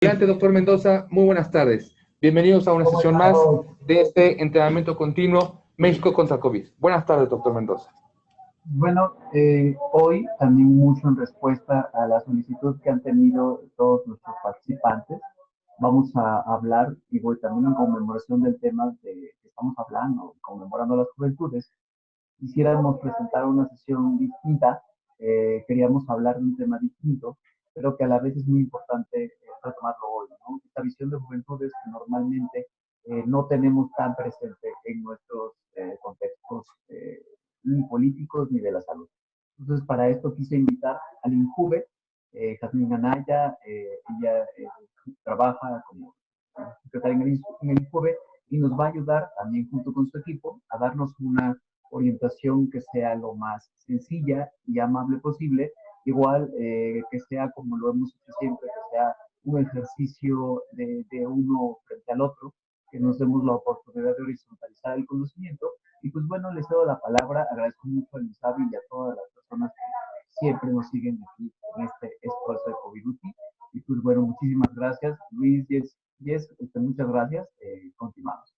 Adelante, doctor Mendoza, muy buenas tardes. Bienvenidos a una ¿Cómo sesión más estamos? de este entrenamiento continuo México contra COVID. Buenas tardes, doctor Mendoza. Bueno, hoy también mucho en respuesta a la solicitud que han tenido todos nuestros participantes, vamos a hablar, y voy también en conmemoración del tema de que estamos hablando, conmemorando las juventudes. Quisiéramos presentar una sesión distinta, queríamos hablar de un tema distinto, pero que a la vez es muy importante retomarlo hoy, ¿no? Esta visión de juventudes que normalmente no tenemos tan presente en nuestros contextos ni políticos ni de la salud. Entonces, para esto quise invitar al INJUVE, Jazmín Anaya, ella trabaja como secretaria en el INJUVE y nos va a ayudar también junto con su equipo a darnos una orientación que sea lo más sencilla y amable posible, igual que sea como lo hemos hecho siempre, que sea un ejercicio de uno frente al otro, que nos demos la oportunidad de horizontalizar el conocimiento. Y pues bueno, les cedo la palabra, agradezco mucho a Elisabi y a todas las personas que siempre nos siguen aquí en este esfuerzo de Coviduti. Y pues bueno, muchísimas gracias, Luis, muchas gracias, continuamos.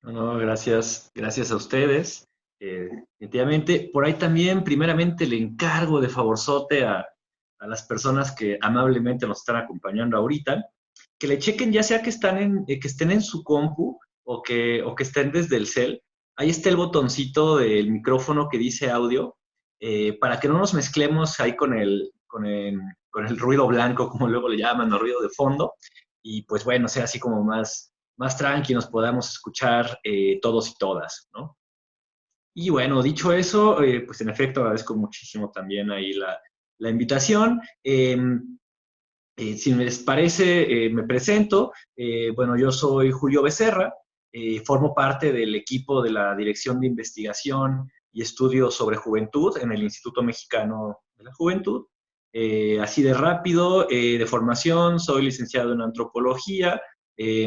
No, gracias a ustedes. Definitivamente, por ahí también, primeramente, le encargo de favorzote a las personas que amablemente nos están acompañando ahorita, que le chequen ya sea que, que estén en su compu o que estén desde el cel. Ahí está el botoncito del micrófono que dice audio, para que no nos mezclemos ahí con el ruido blanco, como luego le llaman, o ruido de fondo, y pues bueno, sea así como más tranqui, nos podamos escuchar todos y todas, ¿no? Y bueno, dicho eso, pues en efecto agradezco muchísimo también ahí la invitación. Si les parece, me presento. Bueno, yo soy Julio Becerra, formo parte del equipo de la Dirección de Investigación y Estudios sobre Juventud en el Instituto Mexicano de la Juventud. Así de rápido, de formación, soy licenciado en antropología,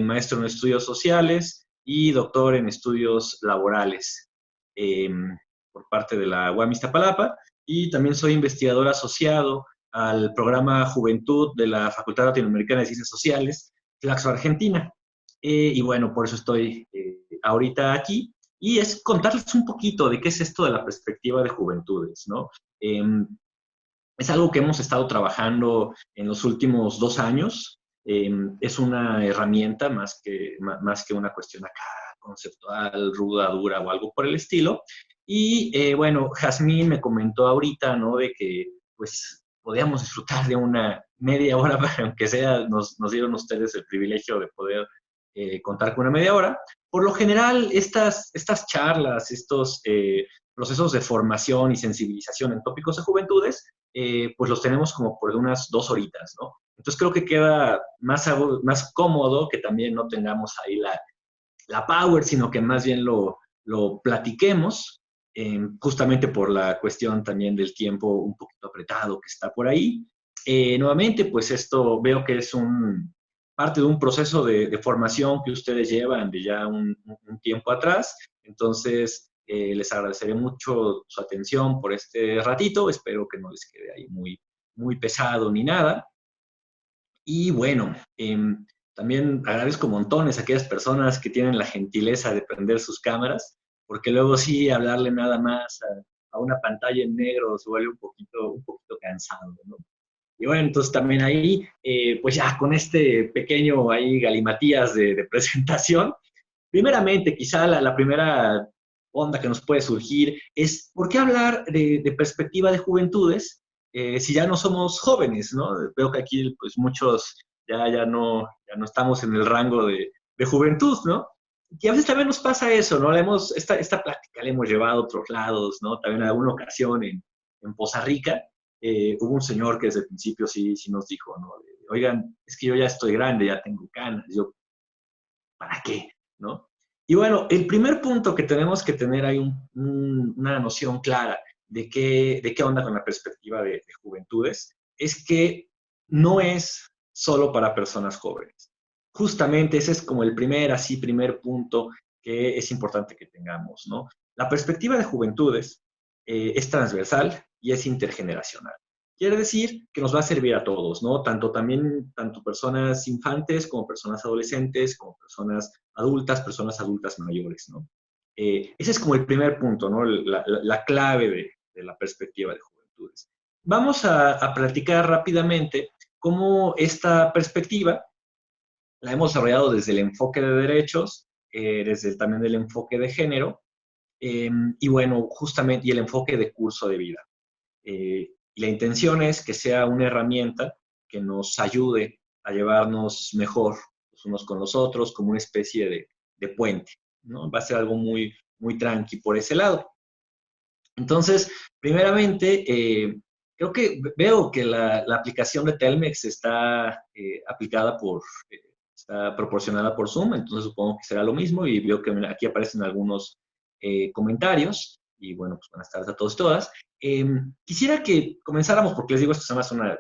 maestro en estudios sociales y doctor en estudios laborales eh, por parte de la UAM Iztapalapa, y también soy investigador asociado al programa Juventud de la Facultad Latinoamericana de Ciencias Sociales, Flaxo Argentina. Y bueno, por eso estoy ahorita aquí. Y es contarles un poquito de qué es esto de la perspectiva de juventudes, ¿no? Eh, es algo que hemos estado trabajando en los últimos 2 años. Es una herramienta más que una cuestión acá conceptual, ruda, dura o algo por el estilo. Y bueno, Jazmín me comentó ahorita, ¿no? De que pues podíamos disfrutar de una media hora, aunque sea, nos dieron ustedes el privilegio de poder contar con una media hora. Por lo general, estas charlas, estos procesos de formación y sensibilización en tópicos de juventudes, pues los tenemos como por unas 2 horitas, ¿no? Entonces creo que queda más cómodo que también no tengamos ahí la power, sino que más bien lo platiquemos, justamente por la cuestión también del tiempo un poquito apretado que está por ahí. Nuevamente, pues esto veo que es parte de un proceso de formación que ustedes llevan de ya un tiempo atrás. Entonces, les agradeceré mucho su atención por este ratito. Espero que no les quede ahí muy pesado ni nada. Y bueno, también agradezco montones a aquellas personas que tienen la gentileza de prender sus cámaras, porque luego sí hablarle nada más a una pantalla en negro se vuelve un poquito cansado, ¿no? Y bueno, entonces también ahí, pues ya con este pequeño ahí galimatías de presentación, primeramente, quizá la primera onda que nos puede surgir es, ¿por qué hablar de perspectiva de juventudes si ya no somos jóvenes, ¿no? Veo que aquí pues muchos ya no estamos en el rango de juventud, ¿no? Y a veces también nos pasa eso, ¿no? Esta plática la hemos llevado a otros lados, ¿no? También en alguna ocasión en Poza Rica hubo un señor que desde el principio sí nos dijo, ¿no? Oigan, es que yo ya estoy grande, ya tengo canas, yo, ¿para qué? ¿No? Y bueno, el primer punto que tenemos que tener hay una noción clara de qué onda con la perspectiva de juventudes, es que no es solo para personas jóvenes. Justamente ese es como el primer punto que es importante que tengamos, ¿no? La perspectiva de juventudes es transversal y es intergeneracional. Quiere decir que nos va a servir a todos, ¿no? Tanto personas infantes como personas adolescentes, como personas adultas mayores, ¿no? Ese es como el primer punto, ¿no? La clave de la perspectiva de juventudes. Vamos a platicar rápidamente cómo esta perspectiva la hemos desarrollado desde el enfoque de derechos, también del enfoque de género, y bueno, justamente, y el enfoque de curso de vida. Y la intención es que sea una herramienta que nos ayude a llevarnos mejor los unos con los otros, como una especie de puente, ¿no? Va a ser algo muy, muy tranqui por ese lado. Entonces, primeramente, creo que veo que la aplicación de Telmex está está proporcionada por Zoom, entonces supongo que será lo mismo y veo que aquí aparecen algunos comentarios y bueno, pues buenas tardes a todos y todas. Quisiera que comenzáramos, porque les digo, esto es más una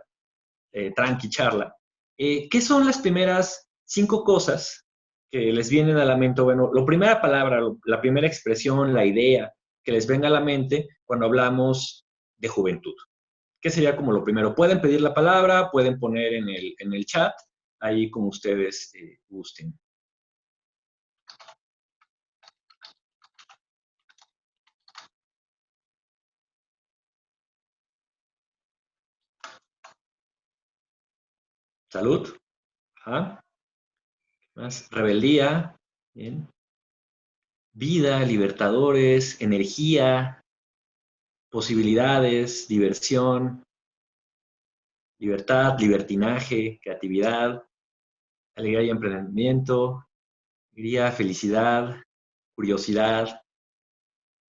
tranqui charla. ¿Qué son las primeras 5 cosas que les vienen a la mente? Bueno, la primera palabra, la primera expresión, la idea que les venga a la mente cuando hablamos de juventud. ¿Qué sería como lo primero? Pueden pedir la palabra, pueden poner en el chat, ahí como ustedes gusten. Salud. Ajá. Más rebeldía. Bien. Vida, libertadores, energía, posibilidades, diversión, libertad, libertinaje, creatividad, alegría y emprendimiento, alegría, felicidad, curiosidad.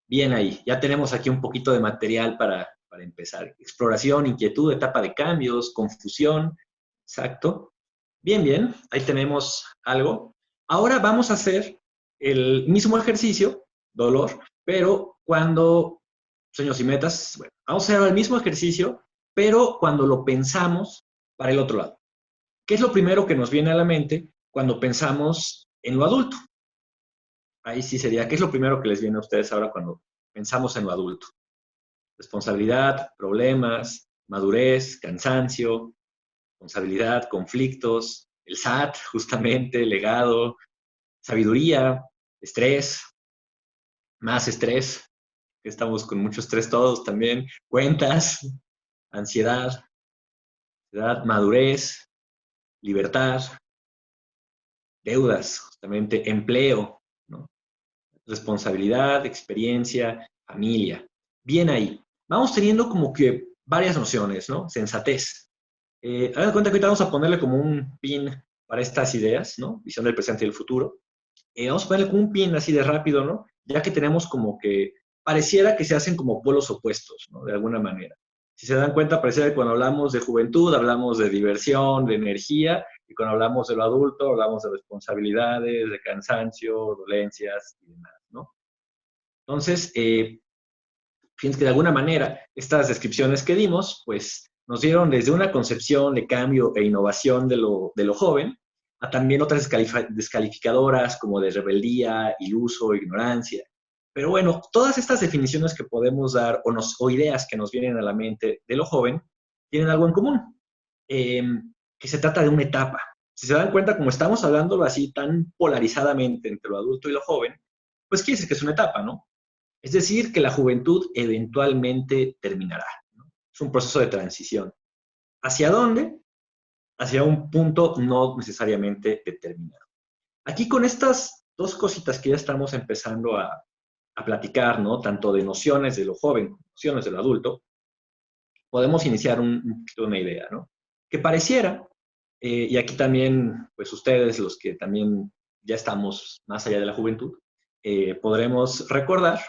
Bien ahí, ya tenemos aquí un poquito de material para empezar. Exploración, inquietud, etapa de cambios, confusión, exacto. Bien, bien, ahí tenemos algo. Ahora vamos a hacer el mismo ejercicio, dolor, pero cuando, sueños y metas, bueno, vamos a hacer el mismo ejercicio, pero cuando lo pensamos para el otro lado. ¿Qué es lo primero que nos viene a la mente cuando pensamos en lo adulto? Ahí sí sería, ¿qué es lo primero que les viene a ustedes ahora cuando pensamos en lo adulto? Responsabilidad, problemas, madurez, cansancio, responsabilidad, conflictos, el SAT, justamente, legado, sabiduría, estrés, más estrés, que estamos con mucho estrés todos también, cuentas, ansiedad, madurez, libertad, deudas, justamente, empleo, ¿no? Responsabilidad, experiencia, familia. Bien ahí. Vamos teniendo como que varias nociones, ¿no? Sensatez. Hagan cuenta que ahorita vamos a ponerle como un pin para estas ideas, ¿no? Visión del presente y del futuro. Vamos a ponerle como un pin así de rápido, ¿no? Ya que tenemos como que, pareciera que se hacen como polos opuestos, ¿no? De alguna manera. Si se dan cuenta, pareciera que cuando hablamos de juventud, hablamos de diversión, de energía, y cuando hablamos de lo adulto, hablamos de responsabilidades, de cansancio, dolencias y demás, ¿no? Entonces, fíjense que de alguna manera estas descripciones que dimos, pues nos dieron desde una concepción de cambio e innovación de lo joven, a también otras descalificadoras como de rebeldía, iluso, ignorancia. Pero bueno, todas estas definiciones que podemos dar o ideas que nos vienen a la mente de lo joven, tienen algo en común, que se trata de una etapa. Si se dan cuenta, como estamos hablándolo así tan polarizadamente entre lo adulto y lo joven, pues quiere decir que es una etapa, ¿no? Es decir, que la juventud eventualmente terminará, ¿no? Es un proceso de transición. ¿Hacia dónde? Hacia un punto no necesariamente determinado. Aquí con estas 2 cositas que ya estamos empezando a platicar, ¿no? Tanto de nociones de lo joven como nociones de lo adulto, podemos iniciar un poquito una idea, ¿no? Que pareciera, y aquí también, pues ustedes, los que también ya estamos más allá de la juventud, podremos recordar.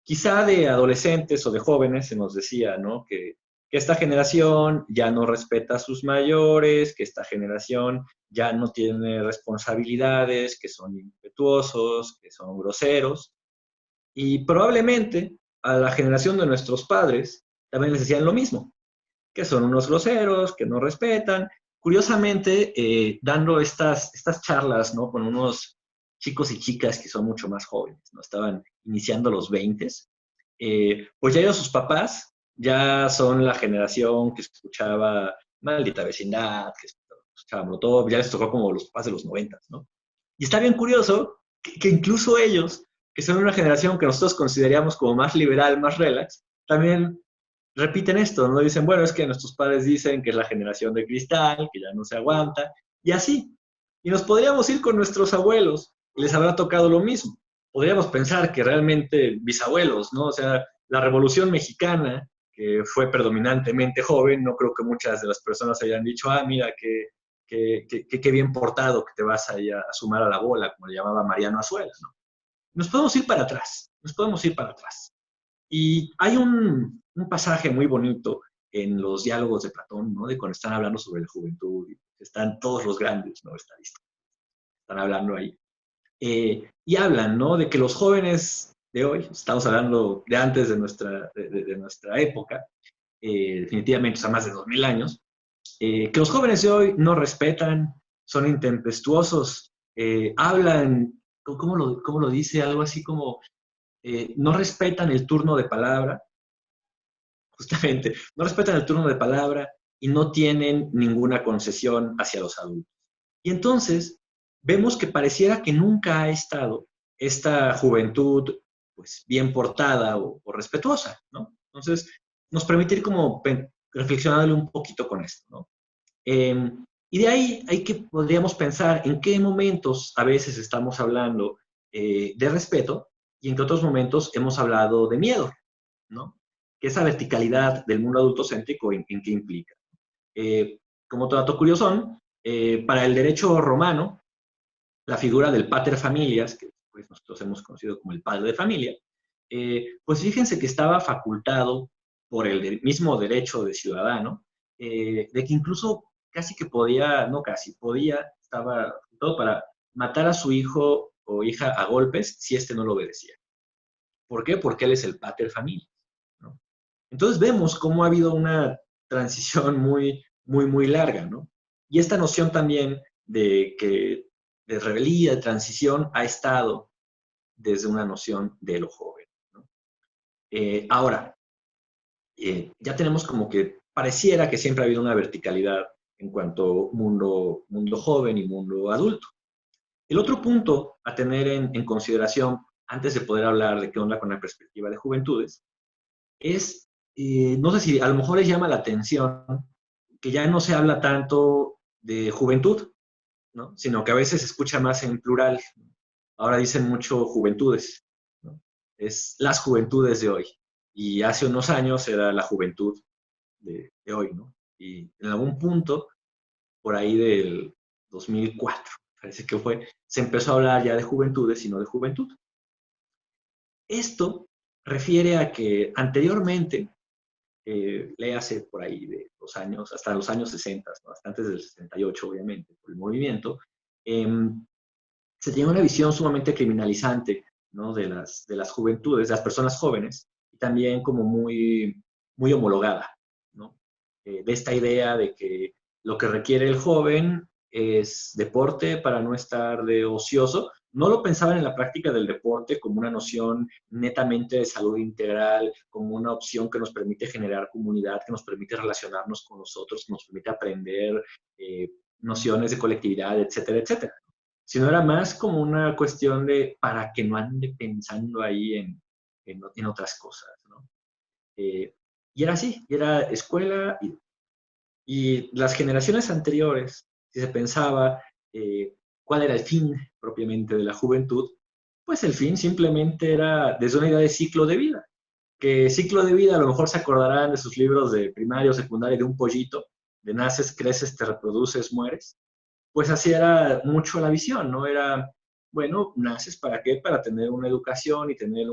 Quizá de adolescentes o de jóvenes se nos decía, ¿no? Que esta generación ya no respeta a sus mayores, que esta generación ya no tiene responsabilidades, que son impetuosos, que son groseros. Y probablemente a la generación de nuestros padres también les decían lo mismo, que son unos groseros, que no respetan. Curiosamente, dando estas charlas, ¿no? Con unos chicos y chicas que son mucho más jóvenes, ¿no? Estaban iniciando los 20, pues ya ellos, sus papás, ya son la generación que escuchaba Maldita Vecindad, que escuchaba Molotov, ya les tocó como los papás de los 90, ¿no? Y está bien curioso que incluso ellos, que son una generación que nosotros consideraríamos como más liberal, más relax, también repiten esto, ¿no? Dicen, bueno, es que nuestros padres dicen que es la generación de cristal, que ya no se aguanta, y así. Y nos podríamos ir con nuestros abuelos y les habrá tocado lo mismo. Podríamos pensar que realmente bisabuelos, ¿no? O sea, la Revolución Mexicana, que fue predominantemente joven, no creo que muchas de las personas hayan dicho, ah, mira, qué bien portado que te vas a sumar a la bola, como le llamaba Mariano Azuela, ¿no? Nos podemos ir para atrás, nos podemos ir para atrás. Y hay un pasaje muy bonito en los diálogos de Platón, ¿no? De cuando están hablando sobre la juventud, y están todos los grandes, ¿no? Están hablando ahí. Y hablan, ¿no? De que los jóvenes de hoy, estamos hablando de antes de nuestra época, definitivamente, o sea, más de 2000 años, que los jóvenes de hoy no respetan, son intempestuosos, hablan, ¿cómo lo dice? Algo así como, no respetan el turno de palabra, justamente, no respetan el turno de palabra y no tienen ninguna concesión hacia los adultos. Y entonces vemos que pareciera que nunca ha estado esta juventud pues bien portada o respetuosa, ¿no? Entonces nos permite ir como reflexionarle un poquito con esto, ¿no? Y de ahí hay que podríamos pensar en qué momentos a veces estamos hablando de respeto y en qué otros momentos hemos hablado de miedo, ¿no? Que esa verticalidad del mundo adultocéntrico en qué implica. Como otro dato curioso, para el derecho romano, la figura del pater familias, que pues, nosotros hemos conocido como el padre de familia, pues fíjense que estaba facultado por el mismo derecho de ciudadano, de que incluso casi que podía, no casi, podía, estaba todo para matar a su hijo o hija a golpes si éste no lo obedecía. ¿Por qué? Porque él es el pater familias, ¿no? Entonces vemos cómo ha habido una transición muy larga, ¿no? Y esta noción también de rebeldía, de transición, ha estado desde una noción de lo joven, ¿no? Ahora, ya tenemos como que pareciera que siempre ha habido una verticalidad en cuanto mundo joven y mundo adulto. El otro punto a tener en consideración, antes de poder hablar de qué onda con la perspectiva de juventudes, es, no sé si a lo mejor les llama la atención que ya no se habla tanto de juventud, ¿no? Sino que a veces se escucha más en plural. Ahora dicen mucho juventudes, ¿no? Es las juventudes de hoy. Y hace unos años era la juventud de hoy, ¿no? Y en algún punto, por ahí del 2004, parece que fue, se empezó a hablar ya de juventudes y no de juventud. Esto refiere a que anteriormente, léase por ahí de los años, hasta los años 60, ¿no? Hasta antes del 68, obviamente, por el movimiento, se tenía una visión sumamente criminalizante, ¿no? de las juventudes, de las personas jóvenes, y también como muy homologada, ¿no? De esta idea de que lo que requiere el joven es deporte para no estar de ocioso. No lo pensaban en la práctica del deporte como una noción netamente de salud integral, como una opción que nos permite generar comunidad, que nos permite relacionarnos con los otros, que nos permite aprender nociones de colectividad, etcétera, etcétera. Sino era más como una cuestión de para que no ande pensando ahí en otras cosas, ¿no? Y era así, y era escuela y las generaciones anteriores, si se pensaba cuál era el fin propiamente de la juventud, pues el fin simplemente era desde una idea de ciclo de vida. Que ciclo de vida a lo mejor se acordarán de sus libros de primaria o secundaria de un pollito, de naces, creces, te reproduces, mueres. Pues así era mucho la visión, ¿no? Era, bueno, naces para qué, para tener una educación y tener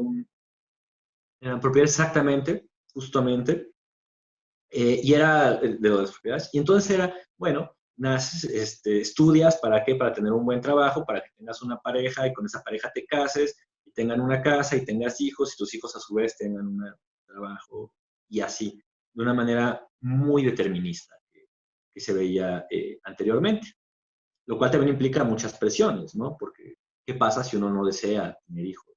propiedades exactamente, justamente, y era de las propiedades. Y entonces era, bueno, naces, estudias, ¿para qué? Para tener un buen trabajo, para que tengas una pareja y con esa pareja te cases y tengan una casa y tengas hijos y tus hijos a su vez tengan un trabajo y así, de una manera muy determinista que se veía anteriormente. Lo cual también implica muchas presiones, ¿no? Porque, ¿qué pasa si uno no desea tener hijos?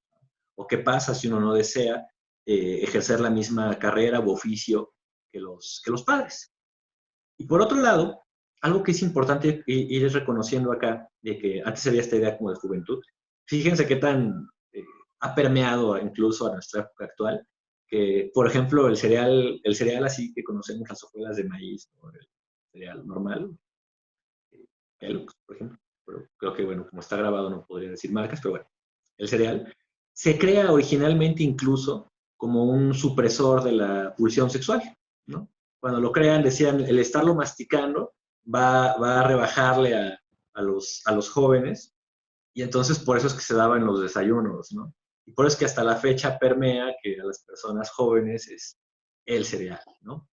¿O qué pasa si uno no desea ejercer la misma carrera u oficio que los padres. Y por otro lado, algo que es importante ir reconociendo acá, de que antes había esta idea como de juventud, fíjense qué tan ha permeado incluso a nuestra época actual, que, por ejemplo, el cereal así que conocemos, las hojuelas de maíz, ¿no? El cereal normal, Kellogg's, por ejemplo, pero creo que, bueno, como está grabado no podría decir marcas, pero bueno, el cereal se crea originalmente incluso como un supresor de la pulsión sexual, ¿no? Cuando lo crean decían, el estarlo masticando va a rebajarle a los jóvenes, y entonces por eso es que se daba en los desayunos, ¿no? Y por eso es que hasta la fecha permea que a las personas jóvenes es el cereal, ¿no?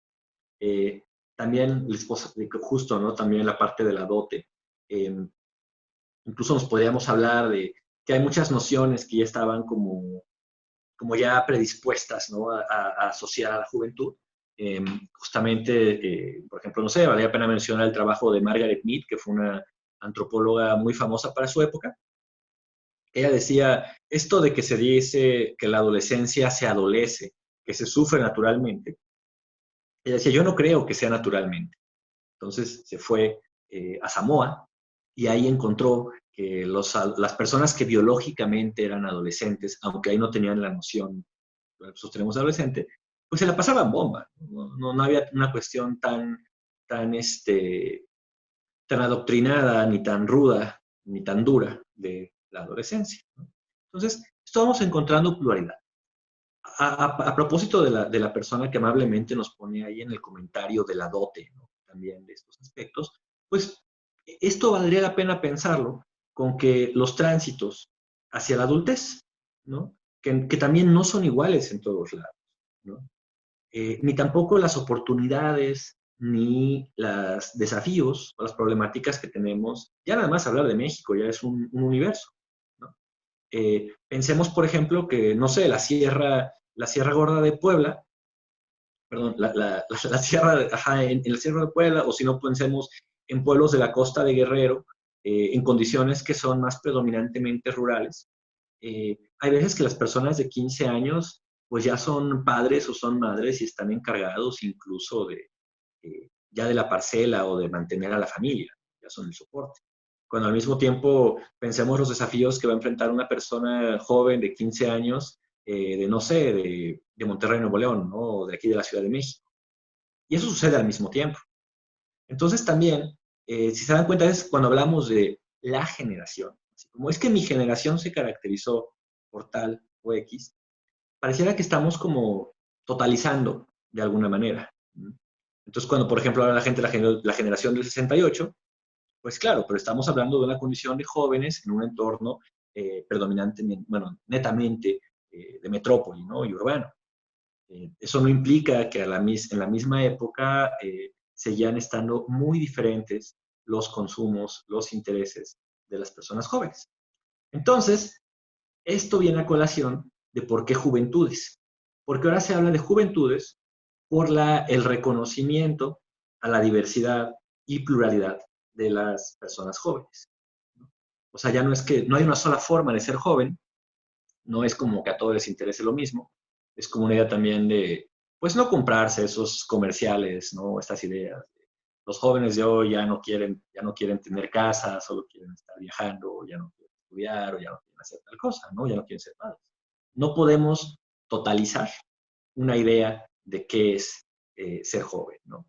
Eh, También, justo, ¿no? También la parte de la dote. Eh, Incluso nos podríamos hablar de que hay muchas nociones que ya estaban como ya predispuestas, ¿no? A asociar a la juventud. Justamente, por ejemplo, no sé, valía la pena mencionar el trabajo de Margaret Mead, que fue una antropóloga muy famosa para su época. Ella decía, esto de que se dice que la adolescencia se adolece, que se sufre naturalmente, ella decía, yo no creo que sea naturalmente. Entonces se fue a Samoa y ahí encontró que las personas que biológicamente eran adolescentes, aunque ahí no tenían la noción, nosotros tenemos adolescente, pues se la pasaban bomba. No había una cuestión tan, tan adoctrinada, ni tan ruda, ni tan dura de la adolescencia, ¿no? Entonces, estamos encontrando pluralidad. A propósito de la persona que amablemente nos pone ahí en el comentario de la dote, ¿no? También de estos aspectos, pues esto valdría la pena pensarlo con que los tránsitos hacia la adultez, ¿no? Que también no son iguales en todos lados, ¿no? Ni tampoco las oportunidades, ni los desafíos o las problemáticas que tenemos. Ya nada más hablar de México ya es un universo, ¿no? Pensemos, por ejemplo, que, no sé, la Sierra Gorda de Puebla, perdón, la Sierra, ajá, en la Sierra de Puebla, o si no, pensemos en pueblos de la costa de Guerrero, en condiciones que son más predominantemente rurales. Hay veces que las personas de 15 años, pues ya son padres o son madres y están encargados incluso ya de la parcela o de mantener a la familia, ya son el soporte. Cuando al mismo tiempo pensemos los desafíos que va a enfrentar una persona joven de 15 años, de no sé, de Monterrey, Nuevo León, ¿no? O de aquí de la Ciudad de México. Y eso sucede al mismo tiempo. Entonces también, si se dan cuenta, es cuando hablamos de la generación. Así como es que mi generación se caracterizó por tal o X, pareciera que estamos como totalizando de alguna manera. Entonces, cuando, por ejemplo, habla la gente de la generación del 68, pues claro, pero estamos hablando de una condición de jóvenes en un entorno predominantemente, bueno, netamente de metrópoli, ¿no? Y urbano. Eso no implica que en la misma época seguían estando muy diferentes los consumos, los intereses de las personas jóvenes. Entonces, esto viene a colación de por qué juventudes. Porque ahora se habla de juventudes por el reconocimiento a la diversidad y pluralidad de las personas jóvenes. O sea, ya no es que no hay una sola forma de ser joven, no es como que a todos les interese lo mismo, es como una idea también de, pues no comprarse esos comerciales, ¿no? Estas ideas. Los jóvenes de hoy ya no quieren tener casa, solo quieren estar viajando, ya no quieren estudiar, o ya no quieren hacer tal cosa, ¿no? Ya no quieren ser padres. No podemos totalizar una idea de qué es ser joven, ¿no?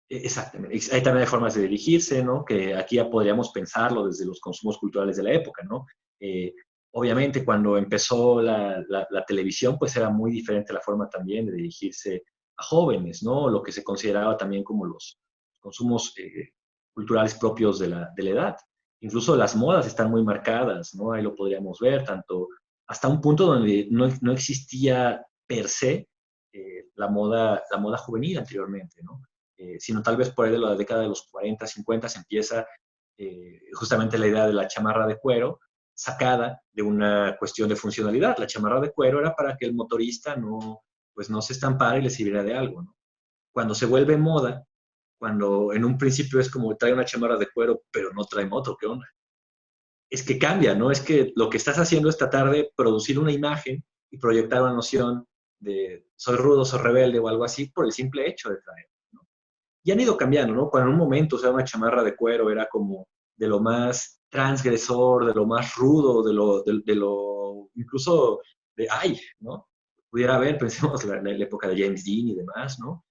Exactamente. Hay también formas de dirigirse, ¿no? Que aquí ya podríamos pensarlo desde los consumos culturales de la época, ¿no? Eh, Obviamente, cuando empezó la televisión, pues era muy diferente la forma también de dirigirse a jóvenes, ¿no? Lo que se consideraba también como los consumos culturales propios de la edad. Incluso las modas están muy marcadas, ¿no? Ahí lo podríamos ver, tanto hasta un punto donde no existía per se la moda juvenil anteriormente, ¿no? Sino tal vez por ahí de la década de los 40, 50 se empieza justamente la idea de la chamarra de cuero, sacada de una cuestión de funcionalidad. La chamarra de cuero era para que el motorista pues no se estampara y le sirviera de algo, ¿no? Cuando se vuelve moda, cuando en un principio es como trae una chamarra de cuero, pero no trae moto, ¿qué onda? Es que cambia, ¿no? Es que lo que estás haciendo esta tarde, producir una imagen y proyectar una noción de soy rudo, soy rebelde o algo así por el simple hecho de traer, ¿no? Y han ido cambiando, ¿no? Cuando en un momento usar una chamarra de cuero era como de lo más transgresor, de lo más rudo, de lo incluso de, ay, ¿no? Pudiera haber, pensemos, la época de James Dean y demás, ¿no?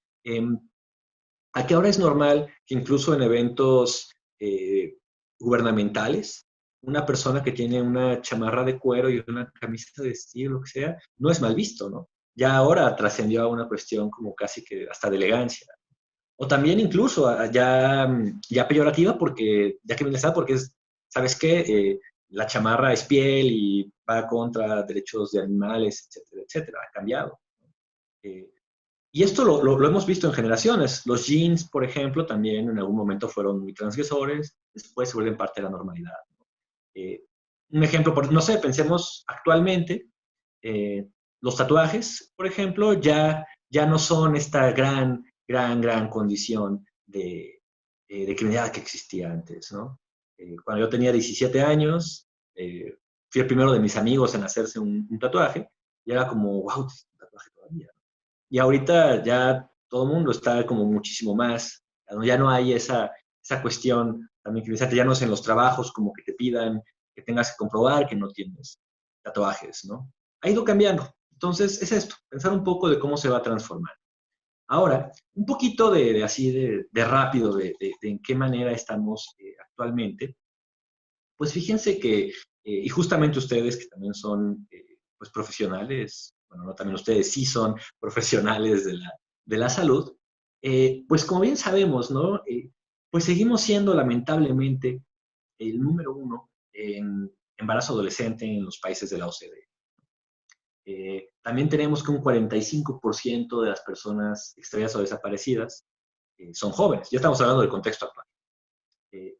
A que ahora es normal que incluso en eventos gubernamentales, una persona que tiene una chamarra de cuero y una camisa de vestir, lo que sea, no es mal visto, ¿no? Ya ahora trascendió a una cuestión como casi que hasta de elegancia. O también incluso ya peyorativa porque, ya que me está, porque es, ¿sabes qué? La chamarra es piel y va contra derechos de animales, etcétera, etcétera. Ha cambiado. Eh, y esto lo hemos visto en generaciones. Los jeans, por ejemplo, también en algún momento fueron muy transgresores, después se vuelven parte de la normalidad. Eh, un ejemplo, no sé, pensemos actualmente, eh, los tatuajes, por ejemplo, ya no son esta gran condición de criminalidad que existía antes, ¿no? Cuando yo tenía 17 años, fui el primero de mis amigos en hacerse un tatuaje, y era como, wow, un tatuaje todavía. Y ahorita ya todo el mundo está como muchísimo más, ya no hay esa cuestión también que ya no es en los trabajos como que te pidan que tengas que comprobar que no tienes tatuajes, ¿no? Ha ido cambiando. Entonces, es esto, pensar un poco de cómo se va a transformar. Ahora, un poquito así de rápido, de en qué manera estamos actualmente. Pues fíjense que, y justamente ustedes que también son pues profesionales, bueno, no también ustedes sí son profesionales de la salud, pues como bien sabemos, ¿no? Pues seguimos siendo lamentablemente el número uno en embarazo adolescente en los países de la OCDE. También tenemos que un 45% de las personas extraviadas o desaparecidas son jóvenes. Ya estamos hablando del contexto actual. Eh,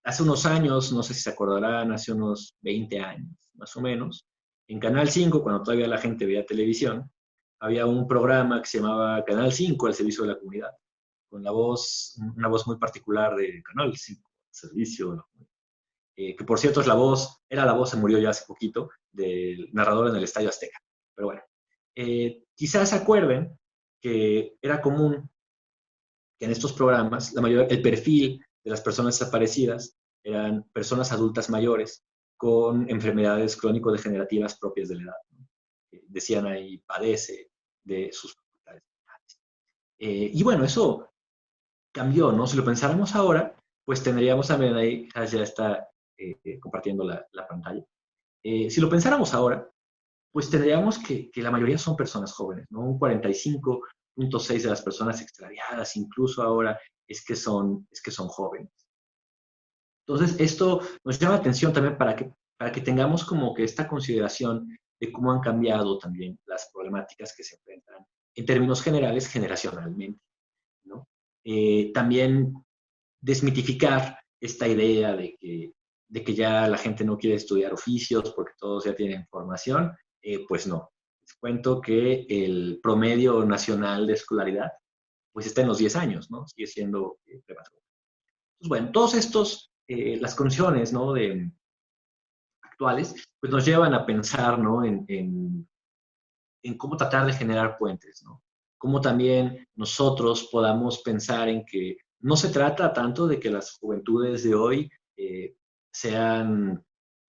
Hace unos años, no sé si se acordarán, hace unos 20 años más o menos, en Canal 5, cuando todavía la gente veía televisión, había un programa que se llamaba Canal 5, el servicio de la comunidad, con una voz muy particular de Canal 5, servicio, que por cierto era la voz, se murió ya hace poquito, del narrador en el Estadio Azteca. Pero bueno, quizás se acuerden que era común que en estos programas, el perfil de las personas desaparecidas eran personas adultas mayores con enfermedades crónico-degenerativas propias de la edad, ¿no? Decían ahí, padece de sus facultades mentales. Y bueno, eso cambió, ¿no? Si lo pensáramos ahora, pues tendríamos también ahí, ya está compartiendo la pantalla. Si lo pensáramos ahora, pues tendríamos que la mayoría son personas jóvenes, ¿no? Un 45.6 de las personas extraviadas, incluso ahora, es que son jóvenes. Entonces, esto nos llama la atención también para que tengamos como que esta consideración de cómo han cambiado también las problemáticas que se enfrentan en términos generales generacionalmente, ¿no? También desmitificar esta idea de que ya la gente no quiere estudiar oficios porque todos ya tienen formación, pues no. Les cuento que el promedio nacional de escolaridad pues está en los 10 años, ¿no? Sigue siendo prematuro. Pues bueno, todos estos, las condiciones, ¿no? Actuales, pues nos llevan a pensar, ¿no? En cómo tratar de generar puentes, ¿no? Cómo también nosotros podamos pensar en que no se trata tanto de que las juventudes de hoy sean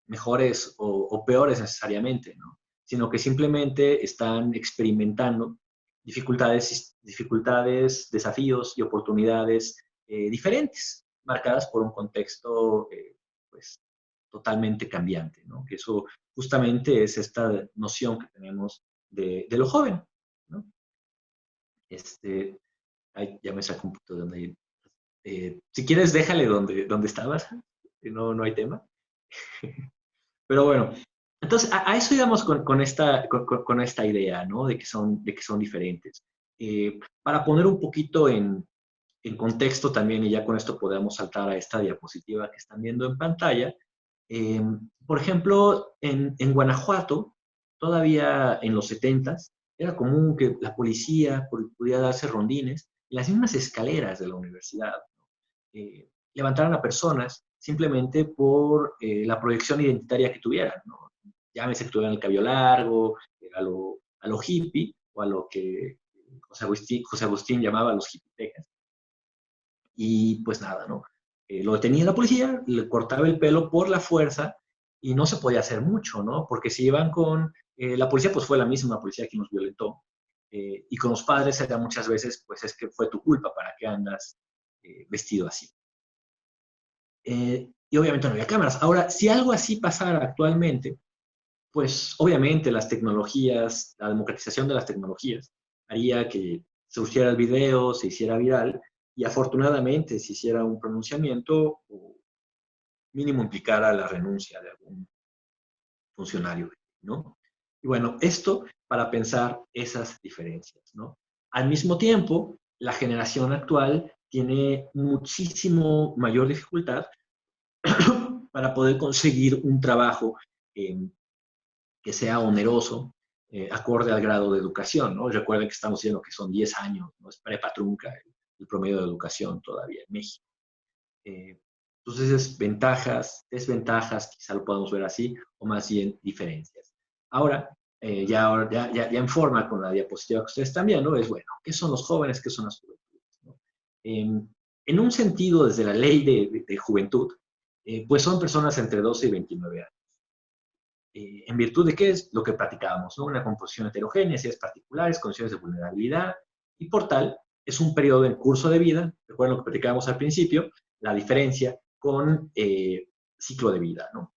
mejores o peores necesariamente, ¿no? Sino que simplemente están experimentando dificultades, desafíos y oportunidades diferentes, marcadas por un contexto pues, totalmente cambiante, ¿no? Que eso justamente es esta noción que tenemos de lo joven, ¿no? Ay, ya me saco un poquito de donde ir. Si quieres, déjale donde estabas, no hay tema. Pero bueno, entonces a eso íbamos con esta idea, ¿no? De que son diferentes. Para poner un poquito en contexto también, y ya con esto podemos saltar a esta diapositiva que están viendo en pantalla. Eh, por ejemplo, en Guanajuato, todavía en los 70s, era común que la policía pudiera darse rondines en las mismas escaleras de la universidad, ¿no? Levantaran a personas simplemente por la proyección identitaria que tuvieran, ¿no? Llámese que tuvieran el cabello largo, a lo hippie, o a lo que José Agustín llamaba los jipitecas. Y pues nada, ¿no? Lo detenía la policía, le cortaba el pelo por la fuerza y no se podía hacer mucho, ¿no? Porque si iban con la policía, pues fue la misma policía que nos violentó. Y con los padres era muchas veces, pues es que fue tu culpa, ¿para qué andas vestido así? Y obviamente no había cámaras. Ahora, si algo así pasara actualmente, pues obviamente las tecnologías, la democratización de las tecnologías, haría que se usiera el video, se hiciera viral, y afortunadamente se hiciera un pronunciamiento o mínimo implicara la renuncia de algún funcionario, ¿no? Y bueno, esto para pensar esas diferencias, ¿no? Al mismo tiempo, la generación actual tiene muchísimo mayor dificultad para poder conseguir un trabajo que sea oneroso, acorde al grado de educación, ¿no? Recuerden que estamos diciendo que son 10 años, ¿no? Es prepa trunca el promedio de educación todavía en México. Entonces, ventajas, desventajas, quizá lo podemos ver así, o más bien diferencias. Ahora, ya en forma con la diapositiva que ustedes están viendo, es bueno, ¿qué son los jóvenes? ¿Qué son las juventudes? ¿No? En un sentido, desde la ley de juventud, pues son personas entre 12 y 29 años. En virtud de qué es lo que platicábamos, ¿no? Una composición heterogénea, necesidades particulares, condiciones de vulnerabilidad, y por tal, es un periodo en curso de vida, recuerden lo que platicábamos al principio, la diferencia con ciclo de vida, ¿no?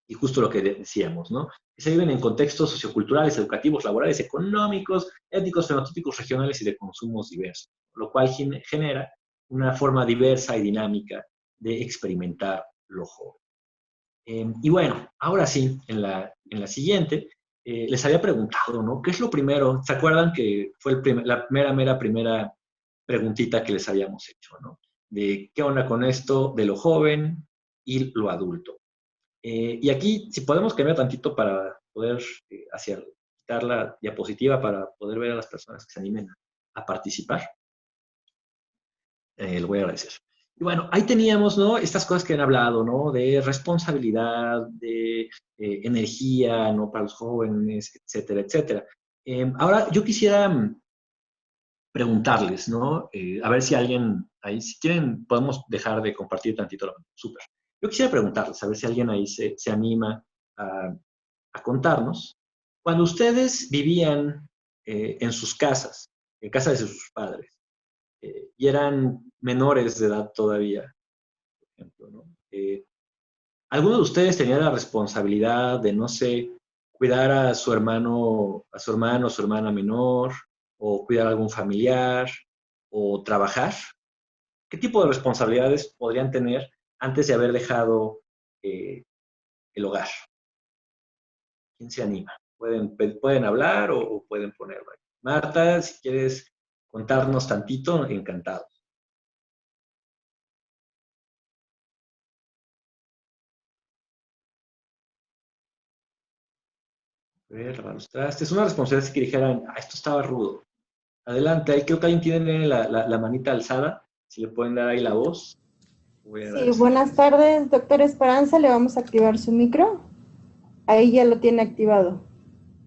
Y justo lo que decíamos, ¿no? Que se viven en contextos socioculturales, educativos, laborales, económicos, étnicos, fenotípicos, regionales y de consumos diversos, lo cual genera una forma diversa y dinámica de experimentar lo joven. Y bueno, ahora sí, en la siguiente, les había preguntado, ¿no? ¿Qué es lo primero? ¿Se acuerdan que fue la primera preguntita que les habíamos hecho, ¿no? De qué onda con esto de lo joven y lo adulto. Y aquí, si podemos cambiar tantito para poder quitar la diapositiva para poder ver a las personas que se animen a participar, lo voy a agradecer. Y bueno, ahí teníamos, ¿no? Estas cosas que han hablado, ¿no? De responsabilidad, de energía, ¿no? Para los jóvenes, etcétera, etcétera. Ahora, yo quisiera preguntarles, ¿no? A ver si alguien ahí, si quieren, podemos dejar de compartir tantito. Súper. Yo quisiera preguntarles, a ver si alguien ahí se anima a contarnos. Cuando ustedes vivían en sus casas, en casa de sus padres, y eran menores de edad todavía, por ejemplo, ¿no? ¿Alguno de ustedes tenía la responsabilidad de, no sé, cuidar a su hermano, su hermana menor, o cuidar a algún familiar, o trabajar? ¿Qué tipo de responsabilidades podrían tener antes de haber dejado el hogar? ¿Quién se anima? Pueden hablar o pueden ponerlo ahí. Marta, si quieres contarnos tantito, encantado. A ver, lavar los trastes. Una responsabilidad que dijeran, esto estaba rudo. Adelante, ahí creo que alguien tiene la manita alzada. Si le pueden dar ahí la voz. Sí, buenas tardes, doctor Esperanza. Le vamos a activar su micro. Ahí ya lo tiene activado.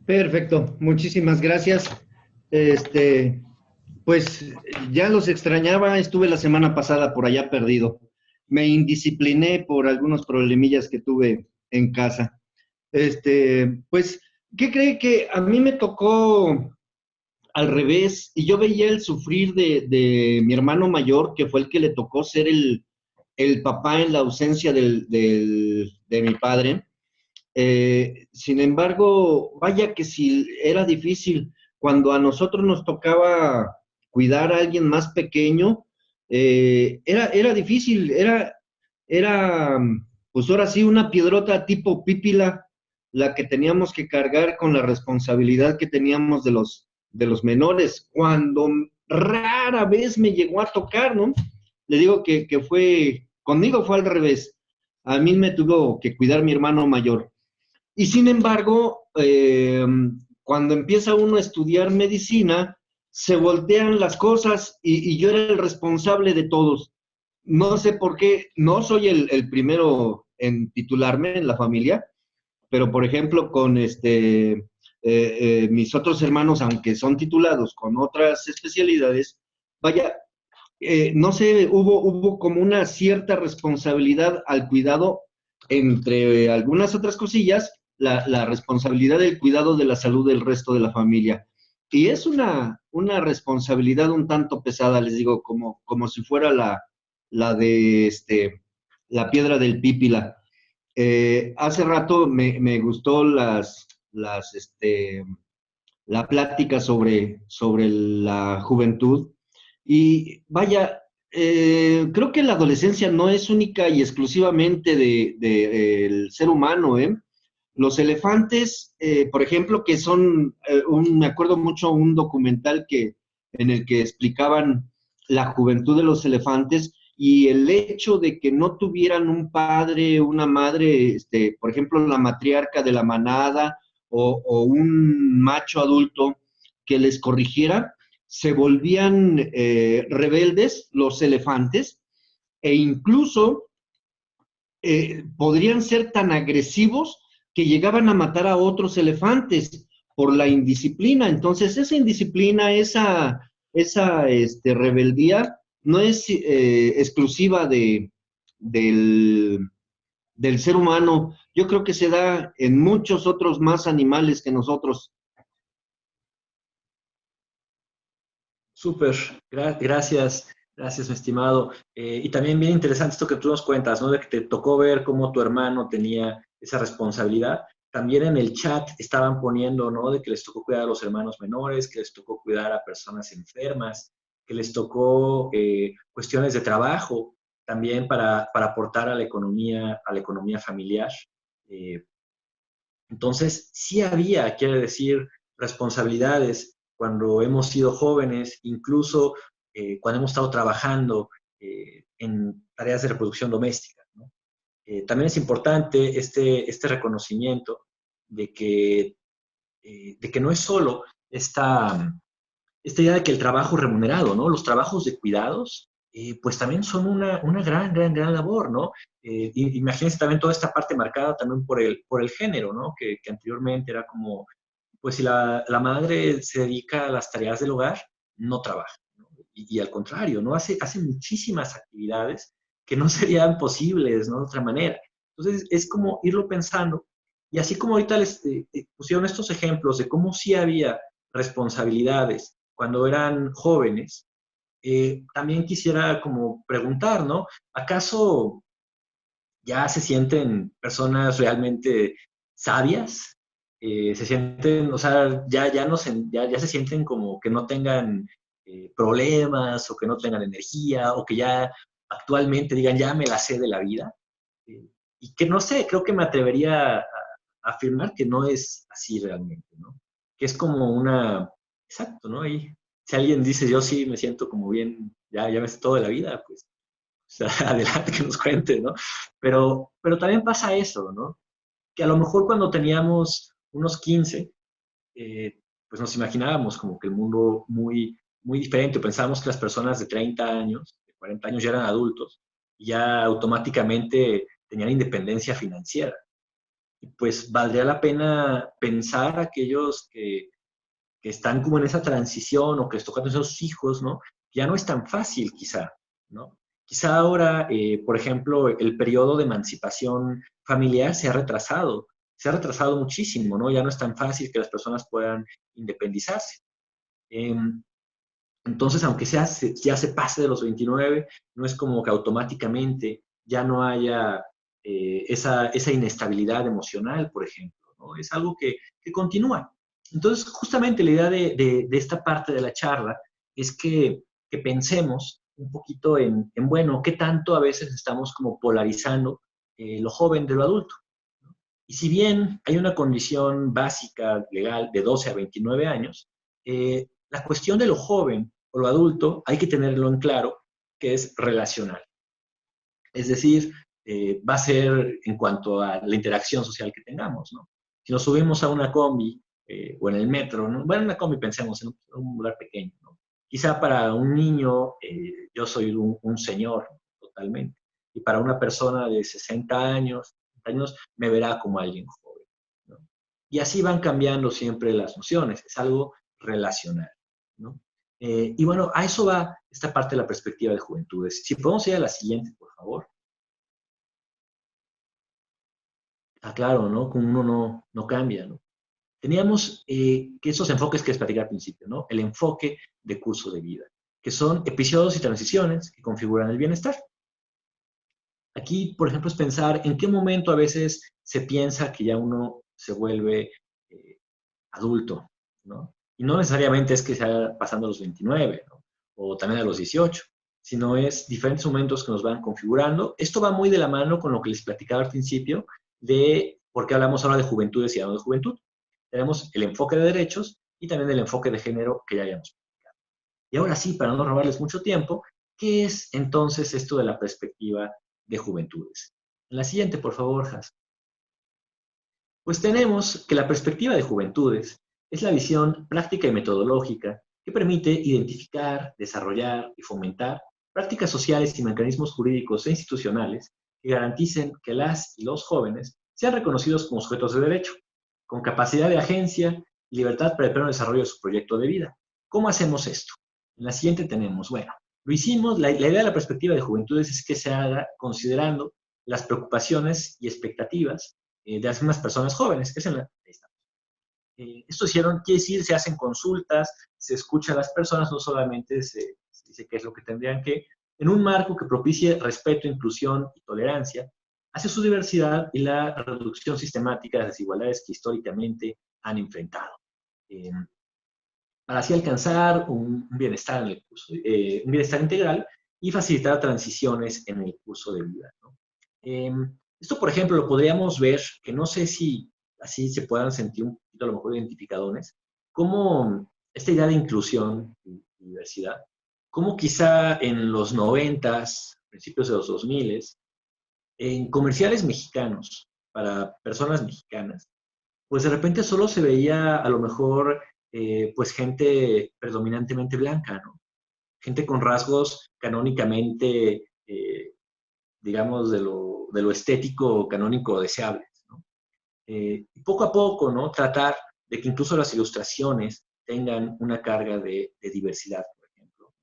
Perfecto, muchísimas gracias. Pues ya los extrañaba, estuve la semana pasada por allá perdido. Me indiscipliné por algunos problemillas que tuve en casa. Pues, ¿qué cree? Que a mí me tocó al revés, y yo veía el sufrir de mi hermano mayor, que fue el que le tocó ser el papá en la ausencia de mi padre. Sin embargo, vaya que si era difícil, cuando a nosotros nos tocaba cuidar a alguien más pequeño, era difícil, era, pues ahora sí, una piedrota tipo pípila, la que teníamos que cargar con la responsabilidad que teníamos de los menores, cuando rara vez me llegó a tocar, ¿no? Le digo que conmigo fue al revés, a mí me tuvo que cuidar mi hermano mayor. Y sin embargo, cuando empieza uno a estudiar medicina, se voltean las cosas y yo era el responsable de todos. No sé por qué, no soy el primero en titularme en la familia, pero por ejemplo con mis otros hermanos, aunque son titulados con otras especialidades, vaya, no sé, hubo como una cierta responsabilidad al cuidado, entre algunas otras cosillas, la responsabilidad del cuidado de la salud del resto de la familia. Y es una responsabilidad un tanto pesada, les digo, como si fuera la de la piedra del Pípila. Hace rato me gustó la plática sobre la juventud. Y vaya, creo que la adolescencia no es única y exclusivamente del ser humano, ¿eh? Los elefantes, por ejemplo, que son, me acuerdo mucho un documental en el que explicaban la juventud de los elefantes y el hecho de que no tuvieran un padre, una madre, por ejemplo, la matriarca de la manada o un macho adulto que les corrigiera, se volvían rebeldes los elefantes e incluso podrían ser tan agresivos que llegaban a matar a otros elefantes por la indisciplina. Entonces, esa indisciplina, esa rebeldía, no es exclusiva del ser humano. Yo creo que se da en muchos otros más animales que nosotros. Súper, gracias, gracias, mi estimado. Y también bien interesante esto que tú nos cuentas, ¿no? De que te tocó ver cómo tu hermano tenía esa responsabilidad. También en el chat estaban poniendo, ¿no? De que les tocó cuidar a los hermanos menores, que les tocó cuidar a personas enfermas, que les tocó cuestiones de trabajo también para aportar a la economía familiar. Eh, entonces, sí había, quiere decir, responsabilidades cuando hemos sido jóvenes, incluso cuando hemos estado trabajando en tareas de reproducción doméstica, ¿no? También es importante este reconocimiento de que no es solo esta idea de que el trabajo remunerado, ¿no? Los trabajos de cuidados, pues también son una gran labor, ¿no? Imagínense también toda esta parte marcada también por el género, ¿no? Que anteriormente era como, pues si la madre se dedica a las tareas del hogar, no trabaja, ¿no? Y al contrario, ¿no? Hace muchísimas actividades que no serían posibles, ¿no? De otra manera. Entonces, es como irlo pensando. Y así como ahorita les pusieron estos ejemplos de cómo sí había responsabilidades cuando eran jóvenes, también quisiera como preguntar, ¿no? ¿Acaso ya se sienten personas realmente sabias? Se sienten, o sea, ya se sienten como que no tengan problemas o que no tengan energía o que ya actualmente digan, ya me la sé de la vida. Eh, y que no sé, creo que me atrevería a afirmar que no es así realmente, ¿no? Que es como exacto, ¿no? Y si alguien dice, yo sí me siento como bien, ya me sé todo de la vida, pues, o sea, adelante que nos cuente, ¿no? Pero también pasa eso, ¿no? Que a lo mejor cuando teníamos unos 15, pues nos imaginábamos como que el mundo muy diferente. Pensábamos que las personas de 30 años, de 40 años ya eran adultos y ya automáticamente tenían independencia financiera. Y pues valdría la pena pensar a aquellos que están como en esa transición o que les tocan a sus hijos, ¿no? Ya no es tan fácil quizá, ¿no? Quizá ahora, por ejemplo, el periodo de emancipación familiar se ha retrasado muchísimo, ¿no? Ya no es tan fácil que las personas puedan independizarse. Eh, entonces, aunque ya se pase de los 29, no es como que automáticamente ya no haya esa inestabilidad emocional, por ejemplo, ¿no? Es algo que continúa. Entonces, justamente la idea de esta parte de la charla es que pensemos un poquito bueno, qué tanto a veces estamos como polarizando lo joven de lo adulto. Y si bien hay una condición básica legal de 12 a 29 años, la cuestión de lo joven o lo adulto hay que tenerlo en claro, que es relacional. Es decir, va a ser en cuanto a la interacción social que tengamos, ¿no? Si nos subimos a una combi o en el metro, ¿no? Bueno, en una combi pensemos en un lugar pequeño, ¿no? Quizá para un niño yo soy un señor totalmente, y para una persona de 60 años me verá como alguien joven, ¿no? Y así van cambiando siempre las nociones, es algo relacional, ¿no? Y bueno, a eso va esta parte de la perspectiva de juventudes. Si podemos ir a la siguiente, por favor. Ah, claro, ¿no? Como uno no cambia, ¿no? Teníamos que esos enfoques que les platicé al principio, ¿no? El enfoque de curso de vida, que son episodios y transiciones que configuran el bienestar. Aquí, por ejemplo, es pensar en qué momento a veces se piensa que ya uno se vuelve adulto, ¿no? Y no necesariamente es que sea pasando a los 29, ¿no? O también a los 18, sino es diferentes momentos que nos van configurando. Esto va muy de la mano con lo que les platicaba al principio de por qué hablamos ahora de juventudes y hablamos de juventud. Tenemos el enfoque de derechos y también el enfoque de género que ya habíamos platicado. Y ahora sí, para no robarles mucho tiempo, ¿qué es entonces esto de la perspectiva de juventudes? En la siguiente, por favor, Has. Pues tenemos que la perspectiva de juventudes es la visión práctica y metodológica que permite identificar, desarrollar y fomentar prácticas sociales y mecanismos jurídicos e institucionales que garanticen que las y los jóvenes sean reconocidos como sujetos de derecho, con capacidad de agencia y libertad para el pleno desarrollo de su proyecto de vida. ¿Cómo hacemos esto? En la siguiente tenemos, bueno, lo hicimos, la idea de la perspectiva de juventudes es que se haga considerando las preocupaciones y expectativas de las mismas personas jóvenes, que es en la... Esto quiere decir, se hacen consultas, se escucha a las personas, no solamente se dice qué es lo que tendrían que, en un marco que propicie respeto, inclusión y tolerancia hacia su diversidad y la reducción sistemática de las desigualdades que históricamente han enfrentado. Para así alcanzar un bienestar en el curso, un bienestar integral y facilitar transiciones en el curso de vida, ¿no? Esto, por ejemplo, lo podríamos ver, que no sé si así se puedan sentir un poquito a lo mejor identificadones, como esta idea de inclusión y diversidad, como quizá en los 90s, principios de los 2000s, en comerciales mexicanos, para personas mexicanas, pues de repente solo se veía a lo mejor pues gente predominantemente blanca, ¿no? Gente con rasgos canónicamente, digamos, de lo estético canónico deseables, ¿no? Y poco a poco, ¿no? Tratar de que incluso las ilustraciones tengan una carga de diversidad, por ejemplo.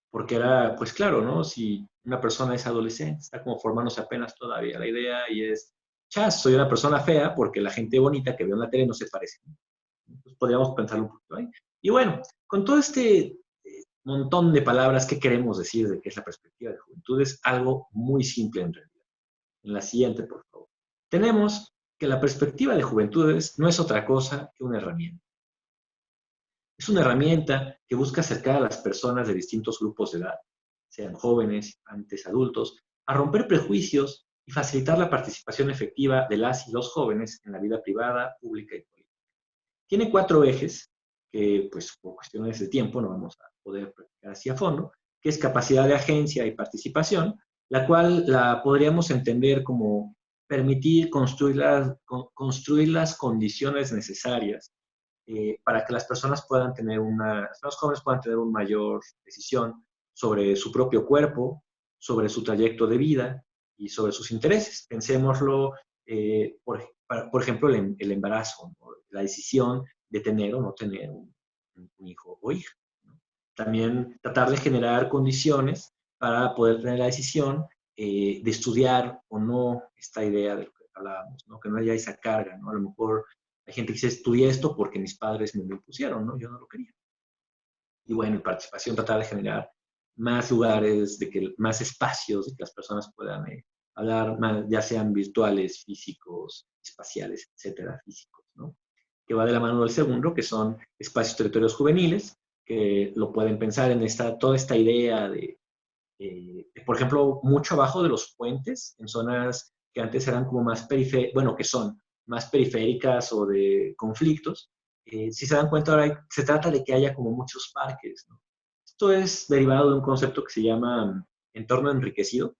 Porque era, pues claro, ¿no? Si una persona es adolescente, está como formándose apenas todavía la idea y es, chas, soy una persona fea porque la gente bonita que veo en la tele no se parece. Entonces podríamos pensarlo un poquito ahí. Y bueno, con todo este montón de palabras que queremos decir de qué es la perspectiva de juventud, es algo muy simple en realidad. En la siguiente, por favor. Tenemos que la perspectiva de juventudes no es otra cosa que una herramienta. Es una herramienta que busca acercar a las personas de distintos grupos de edad, sean jóvenes, antes adultos, a romper prejuicios y facilitar la participación efectiva de las y los jóvenes en la vida privada, pública y política. Tiene 4 ejes que, pues, por cuestiones de tiempo no vamos a poder practicar así a fondo, que es capacidad de agencia y participación, la cual la podríamos entender como permitir construir las condiciones necesarias para que las personas puedan tener los jóvenes puedan tener una mayor decisión sobre su propio cuerpo, sobre su trayecto de vida y sobre sus intereses. Pensémoslo, por ejemplo, el embarazo, ¿no? La decisión de tener o no tener un hijo o hija, ¿no? También tratar de generar condiciones para poder tener la decisión de estudiar o no esta idea de lo que hablábamos, ¿no? Que no haya esa carga, ¿no? A lo mejor hay gente que dice, estudié esto porque mis padres me lo impusieron, ¿no? Yo no lo quería. Y bueno, en participación tratar de generar más lugares, más espacios de que las personas puedan hablar, más, ya sean virtuales, físicos, espaciales, etcétera, físicos, ¿no? Que va de la mano del segundo, que son espacios territorios juveniles, que lo pueden pensar en toda esta idea de, por ejemplo, mucho abajo de los puentes, en zonas que antes eran como más periféricas, bueno, que son más periféricas o de conflictos, si se dan cuenta ahora se trata de que haya como muchos parques, ¿no? Esto es derivado de un concepto que se llama entorno enriquecido,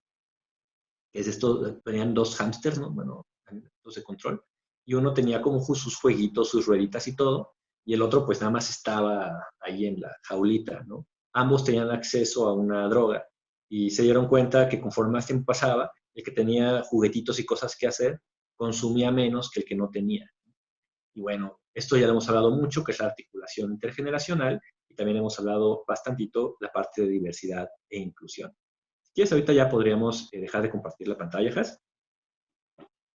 que es esto, tenían 2 hámsters, ¿no? Bueno, hámsters de control, y uno tenía como sus jueguitos, sus rueditas y todo, y el otro pues nada más estaba ahí en la jaulita, ¿no? Ambos tenían acceso a una droga, y se dieron cuenta que conforme más tiempo pasaba, el que tenía juguetitos y cosas que hacer, consumía menos que el que no tenía. Y bueno, esto ya lo hemos hablado mucho, que es la articulación intergeneracional, y también hemos hablado bastantito la parte de diversidad e inclusión. Si quieres, ahorita ya podríamos dejar de compartir la pantalla, Jas,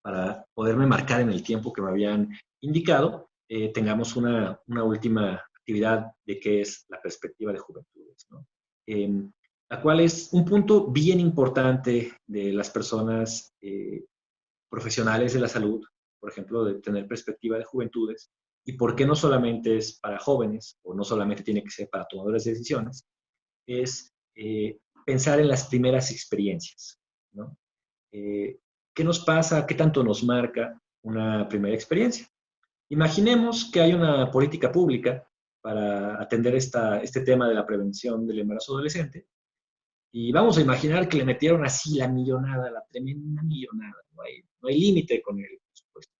para poderme marcar en el tiempo que me habían indicado, tengamos una última actividad de qué es la perspectiva de juventudes, ¿no? La cual es un punto bien importante de las personas profesionales de la salud, por ejemplo, de tener perspectiva de juventudes, y por qué no solamente es para jóvenes, o no solamente tiene que ser para tomadores de decisiones, es pensar en las primeras experiencias, ¿no? ¿Qué nos pasa? ¿Qué tanto nos marca una primera experiencia? Imaginemos que hay una política pública para atender este tema de la prevención del embarazo adolescente, y vamos a imaginar que le metieron así la millonada, la tremenda millonada. No hay límite con el presupuesto.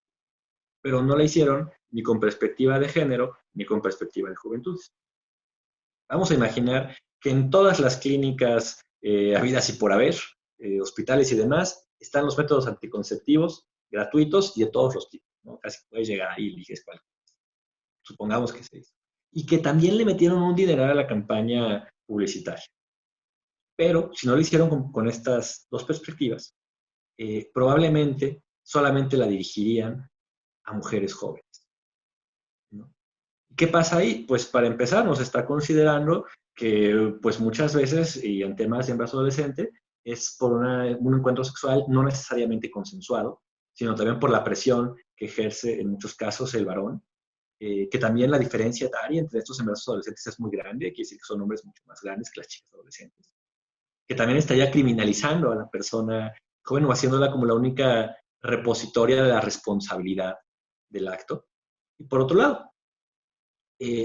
Pero no la hicieron ni con perspectiva de género, ni con perspectiva de juventudes. Vamos a imaginar que en todas las clínicas habidas y por haber, hospitales y demás, están los métodos anticonceptivos gratuitos y de todos los tipos, ¿no? Casi puedes llegar ahí y eliges cuál. Supongamos que se hizo. Y que también le metieron un dineral a la campaña publicitaria. Pero si no lo hicieron con estas dos perspectivas, probablemente solamente la dirigirían a mujeres jóvenes, ¿no? ¿Qué pasa ahí? Pues para empezar, nos está considerando que pues muchas veces, y en temas de embarazo adolescente, es por un encuentro sexual no necesariamente consensuado, sino también por la presión que ejerce en muchos casos el varón, que también la diferencia etaria entre estos embarazos adolescentes es muy grande, quiere decir que son hombres mucho más grandes que las chicas adolescentes, que también estaría criminalizando a la persona joven o haciéndola como la única repositoria de la responsabilidad del acto. Y por otro lado,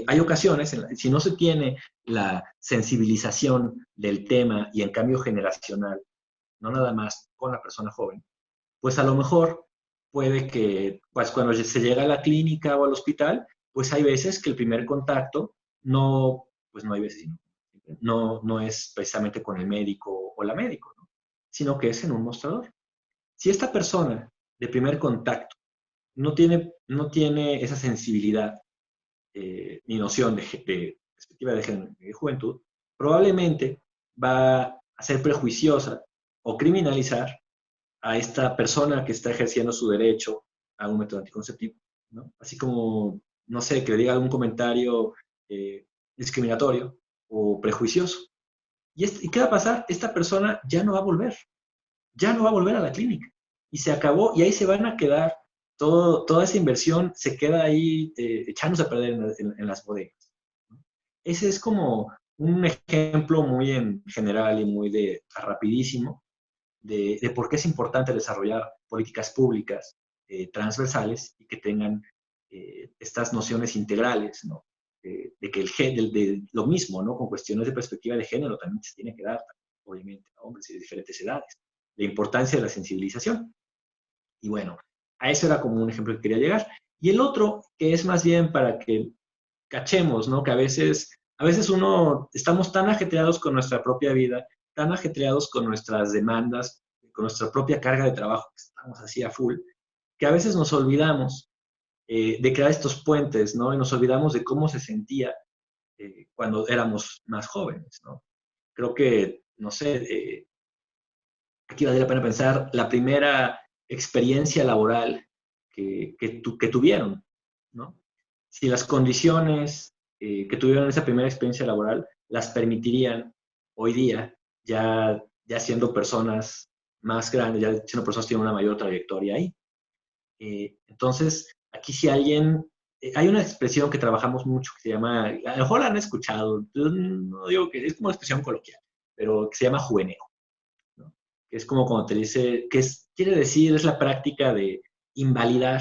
hay ocasiones, si no se tiene la sensibilización del tema y en cambio generacional, no nada más con la persona joven, pues a lo mejor puede que pues cuando se llega a la clínica o al hospital, pues hay veces que el primer contacto pues no hay veces, no es precisamente con el médico o la médico, ¿no? Sino que es en un mostrador. Si esta persona de primer contacto no tiene esa sensibilidad ni noción de perspectiva de género de juventud, probablemente va a ser prejuiciosa o criminalizar a esta persona que está ejerciendo su derecho a un método anticonceptivo, ¿no? Así como, no sé, que le diga algún comentario discriminatorio o prejuicioso. ¿Y qué va a pasar? Esta persona ya no va a volver a la clínica. Y se acabó, y ahí se van a quedar, toda esa inversión se queda ahí echándose a perder en las bodegas, ¿no? Ese es como un ejemplo muy en general y muy rapidísimo de por qué es importante desarrollar políticas públicas transversales y que tengan estas nociones integrales, ¿no? De que de lo mismo, ¿no? Con cuestiones de perspectiva de género también se tiene que dar, obviamente, a hombres y de diferentes edades. La importancia de la sensibilización. Y bueno, a eso era como un ejemplo que quería llegar. Y el otro, que es más bien para que cachemos, ¿no? Que a veces estamos tan ajetreados con nuestra propia vida, tan ajetreados con nuestras demandas, con nuestra propia carga de trabajo, que estamos así a full, que a veces nos olvidamos de crear estos puentes, ¿no? Y nos olvidamos de cómo se sentía cuando éramos más jóvenes, ¿no? Creo que, no sé, aquí vale la pena pensar la primera experiencia laboral que tuvieron, ¿no? Si las condiciones que tuvieron esa primera experiencia laboral las permitirían hoy día, ya siendo personas más grandes, ya siendo personas que tienen una mayor trayectoria ahí. Entonces, aquí si alguien, hay una expresión que trabajamos mucho que se llama, a lo mejor la han escuchado, no digo que es como una expresión coloquial, pero que se llama juveneo, ¿no? Que es como cuando te dice, quiere decir, es la práctica de invalidar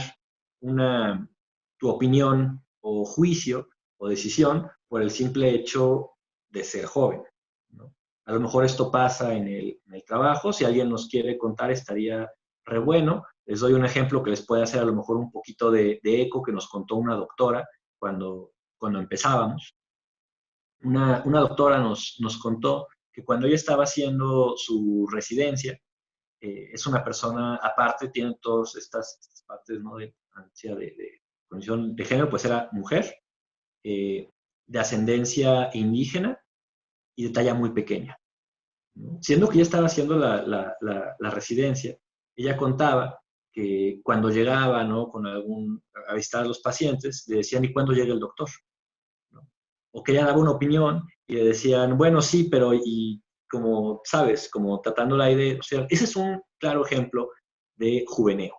tu opinión o juicio o decisión por el simple hecho de ser joven, ¿no? A lo mejor esto pasa en el trabajo, si alguien nos quiere contar estaría re bueno. Les doy un ejemplo que les puede hacer a lo mejor un poquito de eco que nos contó una doctora cuando empezábamos. Una doctora nos contó que cuando ella estaba haciendo su residencia, es una persona aparte, tiene todas estas partes, ¿no? De ansia de condición de género, pues era mujer, de ascendencia indígena y de talla muy pequeña, ¿no? Siendo que ya estaba haciendo la residencia, ella contaba que cuando llegaba, ¿no?, a visitar a los pacientes, le decían, ¿y cuándo llega el doctor?, ¿no? O que ella daba una opinión y le decían, bueno, sí, pero y como, ¿sabes?, como tratando el aire. O sea, ese es un claro ejemplo de juveneo.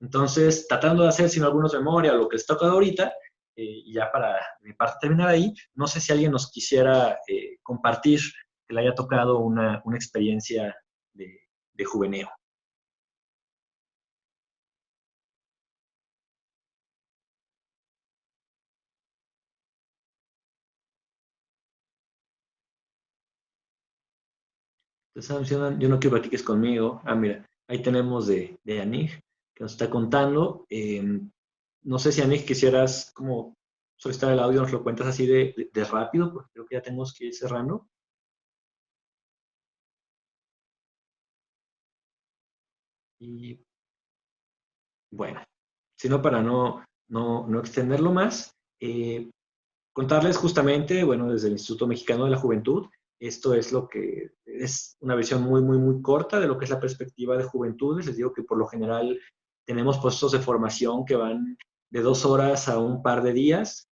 Entonces, tratando de hacer, sin algunos memoria, lo que les toca ahorita, y ya para mi parte terminar ahí, no sé si alguien nos quisiera compartir que le haya tocado una experiencia de juveneo. Entonces, yo no quiero que platiques conmigo. Ah, mira, ahí tenemos de Anig, que nos está contando. No sé si Anig quisieras como solicitar el audio, nos lo cuentas así de rápido, porque creo que ya tenemos que ir cerrando. Y bueno, sino para no extenderlo más, contarles justamente, bueno, desde el Instituto Mexicano de la Juventud, esto es lo que es una versión muy corta de lo que es la perspectiva de juventudes. Les digo que por lo general tenemos puestos de formación que van de 2 horas a un par de días.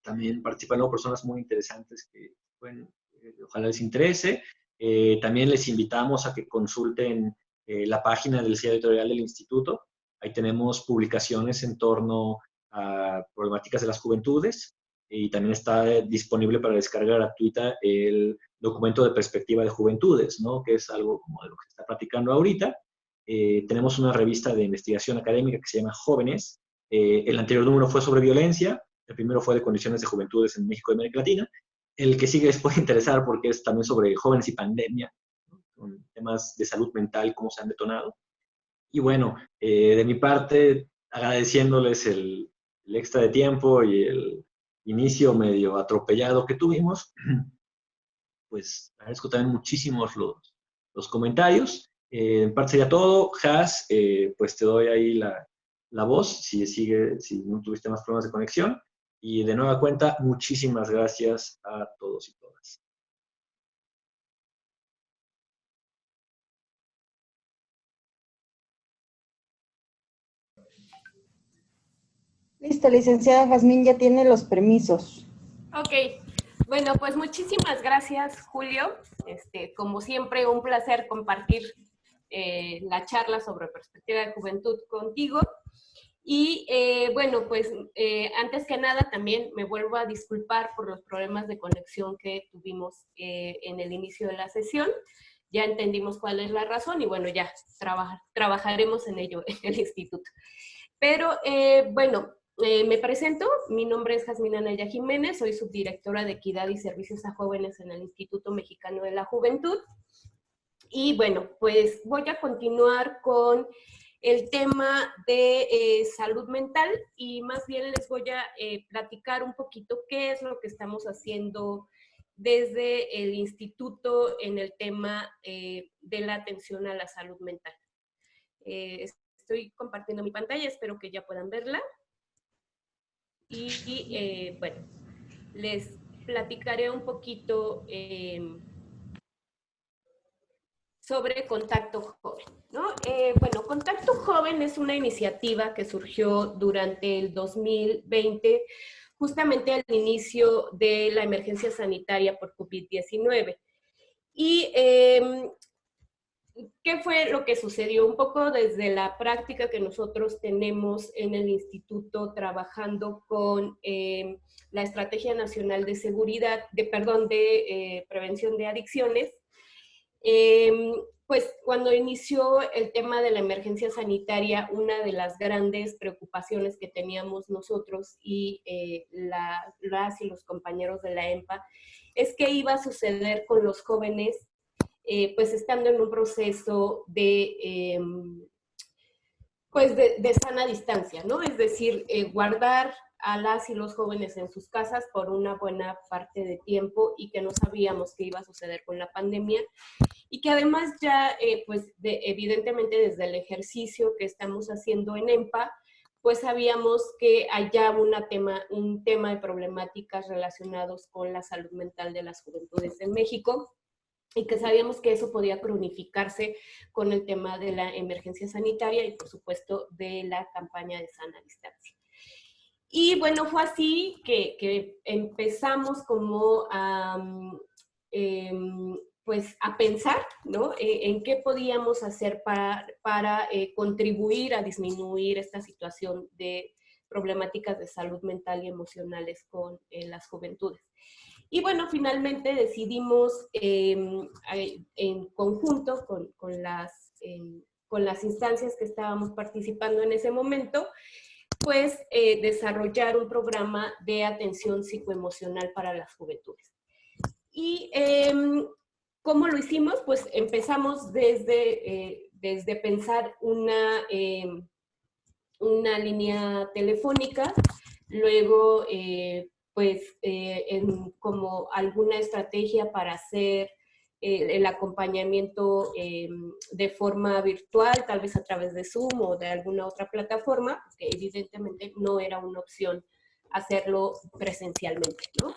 También participan luego personas muy interesantes que, bueno, ojalá les interese. También les invitamos a que consulten la página del sitio editorial del instituto. Ahí tenemos publicaciones en torno a problemáticas de las juventudes y también está disponible para descarga gratuita el documento de perspectiva de juventudes, ¿no?, que es algo como de lo que se está platicando ahorita. Tenemos una revista de investigación académica que se llama Jóvenes. El anterior número fue sobre violencia. El primero fue de condiciones de juventudes en México y América Latina. El que sigue les puede interesar porque es también sobre jóvenes y pandemia, ¿no?, con temas de salud mental, cómo se han detonado. Y bueno, de mi parte, agradeciéndoles el extra de tiempo y el inicio medio atropellado que tuvimos, pues agradezco también muchísimo los comentarios. En parte sería todo. Has, pues te doy ahí la voz si no tuviste más problemas de conexión. Y de nueva cuenta, muchísimas gracias a todos y todas. Listo, licenciada Jazmín, ya tiene los permisos. Ok, bueno, pues muchísimas gracias, Julio. Como siempre, un placer compartir la charla sobre perspectiva de juventud contigo. Y bueno, pues antes que nada también me vuelvo a disculpar por los problemas de conexión que tuvimos en el inicio de la sesión. Ya entendimos cuál es la razón y bueno, ya trabajaremos en ello en el instituto. Pero bueno, me presento, mi nombre es Jazmín Anaya Jiménez, soy subdirectora de Equidad y Servicios a Jóvenes en el Instituto Mexicano de la Juventud. Y bueno, pues voy a continuar con el tema de salud mental y más bien les voy a platicar un poquito qué es lo que estamos haciendo desde el instituto en el tema de la atención a la salud mental. Estoy compartiendo mi pantalla, espero que ya puedan verla. Y bueno, les platicaré un poquito sobre Contacto Joven, ¿no? Bueno, Contacto Joven es una iniciativa que surgió durante el 2020, justamente al inicio de la emergencia sanitaria por COVID-19. Y ¿qué fue lo que sucedió? Un poco desde la práctica que nosotros tenemos en el instituto trabajando con la Estrategia Nacional de Seguridad, de Prevención de Adicciones. Pues cuando inició el tema de la emergencia sanitaria, una de las grandes preocupaciones que teníamos nosotros y las y los compañeros de la EMPA es qué iba a suceder con los jóvenes pues estando en un proceso pues de sana distancia, ¿no? Es decir, guardar a las y los jóvenes en sus casas por una buena parte de tiempo y que no sabíamos qué iba a suceder con la pandemia y que además ya, pues evidentemente desde el ejercicio que estamos haciendo en EMPA, pues sabíamos que haya un tema de problemáticas relacionados con la salud mental de las juventudes en México, y que sabíamos que eso podía cronificarse con el tema de la emergencia sanitaria y, por supuesto, de la campaña de sana distancia. Y bueno, fue así que empezamos como pues a pensar, ¿no? En qué podíamos hacer para contribuir a disminuir esta situación de problemáticas de salud mental y emocionales con las juventudes. Y bueno, finalmente decidimos en conjunto con las instancias que estábamos participando en ese momento, pues desarrollar un programa de atención psicoemocional para las juventudes. Y ¿cómo lo hicimos? Pues empezamos desde pensar una línea telefónica, luego como alguna estrategia para hacer el acompañamiento de forma virtual, tal vez a través de Zoom o de alguna otra plataforma, que evidentemente no era una opción hacerlo presencialmente, ¿no?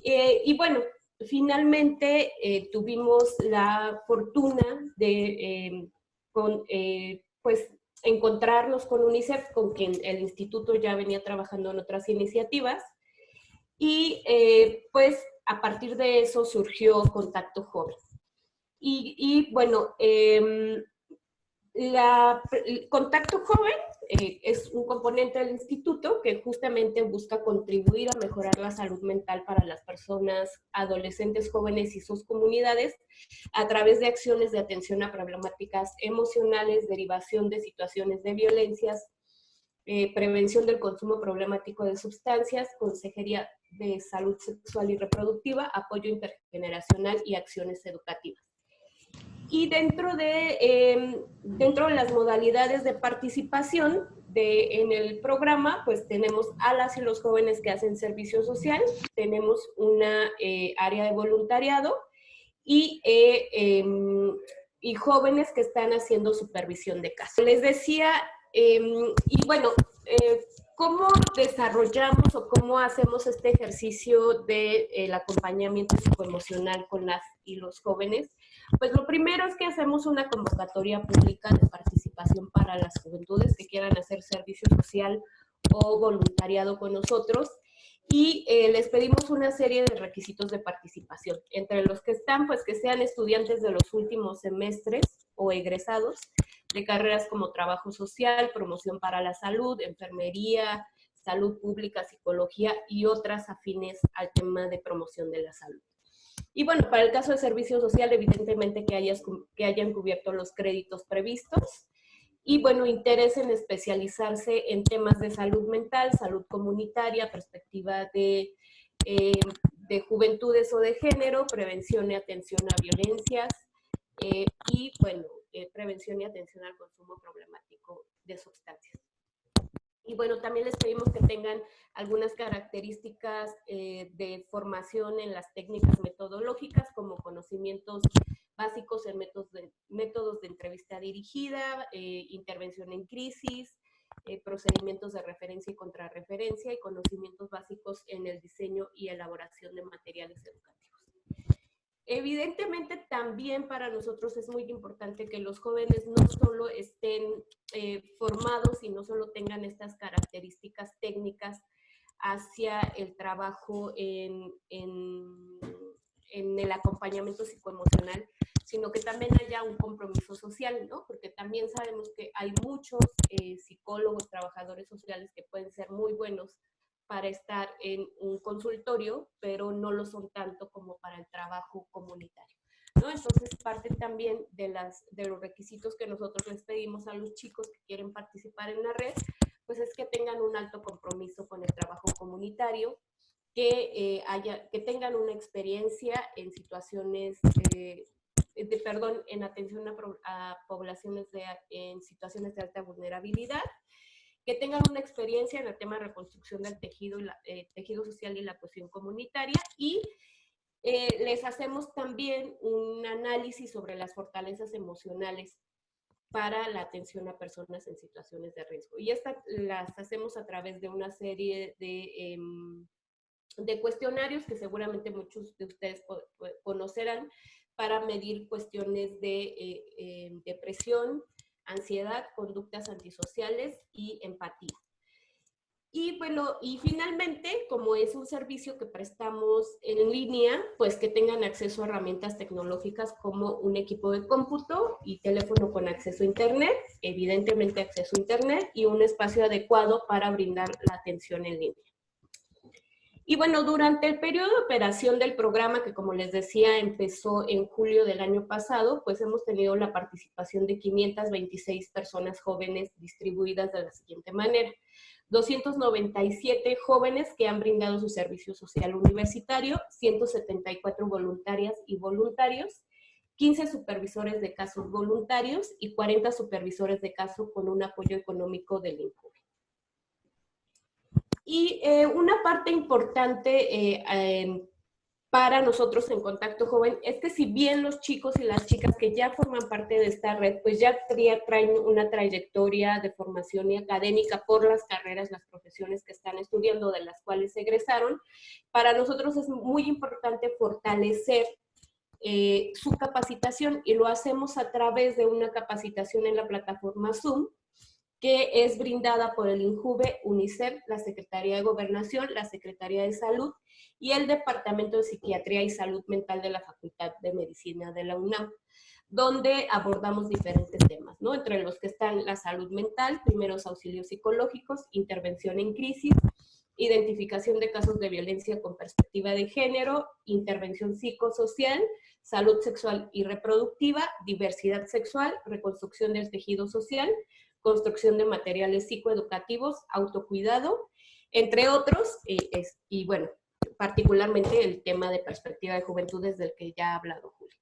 Y bueno, finalmente tuvimos la fortuna de pues encontrarnos con UNICEF, con quien el instituto ya venía trabajando en otras iniciativas, y pues a partir de eso surgió Contacto Joven. Y bueno, Contacto Joven es un componente del instituto que justamente busca contribuir a mejorar la salud mental para las personas, adolescentes, jóvenes y sus comunidades a través de acciones de atención a problemáticas emocionales, derivación de situaciones de violencias, prevención del consumo problemático de sustancias, consejería de salud sexual y reproductiva, apoyo intergeneracional y acciones educativas. Y dentro de las modalidades de participación en el programa, pues tenemos a las y los jóvenes que hacen servicio social, tenemos una área de voluntariado y jóvenes que están haciendo supervisión de caso. Les decía, y bueno, ¿cómo desarrollamos o cómo hacemos este ejercicio del acompañamiento psicoemocional con las y los jóvenes? Pues lo primero es que hacemos una convocatoria pública de participación para las juventudes que quieran hacer servicio social o voluntariado con nosotros, y les pedimos una serie de requisitos de participación. Entre los que están, pues que sean estudiantes de los últimos semestres o egresados de carreras como trabajo social, promoción para la salud, enfermería, salud pública, psicología y otras afines al tema de promoción de la salud. Y bueno, para el caso de servicio social, evidentemente que hayan cubierto los créditos previstos. Y bueno, interés en especializarse en temas de salud mental, salud comunitaria, perspectiva de juventudes o de género, prevención y atención a violencias, y bueno, prevención y atención al consumo problemático de sustancias. Y bueno, también les pedimos que tengan algunas características de formación en las técnicas metodológicas, como conocimientos básicos en métodos de entrevista dirigida, intervención en crisis, procedimientos de referencia y contrarreferencia, y conocimientos básicos en el diseño y elaboración de materiales educativos. Evidentemente también para nosotros es muy importante que los jóvenes no solo estén formados y no solo tengan estas características técnicas hacia el trabajo en el acompañamiento psicoemocional, sino que también haya un compromiso social, ¿no? Porque también sabemos que hay muchos psicólogos, trabajadores sociales que pueden ser muy buenos para estar en un consultorio, pero no lo son tanto como para el trabajo comunitario, ¿no? Entonces, parte también de los requisitos que nosotros les pedimos a los chicos que quieren participar en la red, pues es que tengan un alto compromiso con el trabajo comunitario, que tengan una experiencia en situaciones en atención a poblaciones en situaciones de alta vulnerabilidad, que tengan una experiencia en el tema de reconstrucción del tejido social y la cohesión comunitaria, y les hacemos también un análisis sobre las fortalezas emocionales para la atención a personas en situaciones de riesgo. Y estas las hacemos a través de una serie de cuestionarios que seguramente muchos de ustedes conocerán para medir cuestiones de depresión, ansiedad, conductas antisociales y empatía. Y bueno, y finalmente, como es un servicio que prestamos en línea, pues que tengan acceso a herramientas tecnológicas como un equipo de cómputo y teléfono con acceso a Internet, evidentemente acceso a Internet, y un espacio adecuado para brindar la atención en línea. Y bueno, durante el periodo de operación del programa, que como les decía, empezó en julio del año pasado, pues hemos tenido la participación de 526 personas jóvenes distribuidas de la siguiente manera. 297 jóvenes que han brindado su servicio social universitario, 174 voluntarias y voluntarios, 15 supervisores de casos voluntarios y 40 supervisores de caso con un apoyo económico del INJUVE. Y una parte importante para nosotros en Contacto Joven es que si bien los chicos y las chicas que ya forman parte de esta red, pues ya traen una trayectoria de formación y académica por las carreras, las profesiones que están estudiando, de las cuales egresaron, para nosotros es muy importante fortalecer su capacitación, y lo hacemos a través de una capacitación en la plataforma Zoom, que es brindada por el INJUVE, UNICEF, la Secretaría de Gobernación, la Secretaría de Salud y el Departamento de Psiquiatría y Salud Mental de la Facultad de Medicina de la UNAM, donde abordamos diferentes temas, ¿no? Entre los que están la salud mental, primeros auxilios psicológicos, intervención en crisis, identificación de casos de violencia con perspectiva de género, intervención psicosocial, salud sexual y reproductiva, diversidad sexual, reconstrucción del tejido social, construcción de materiales psicoeducativos, autocuidado, entre otros, y bueno, particularmente el tema de perspectiva de juventudes del que ya ha hablado Julio.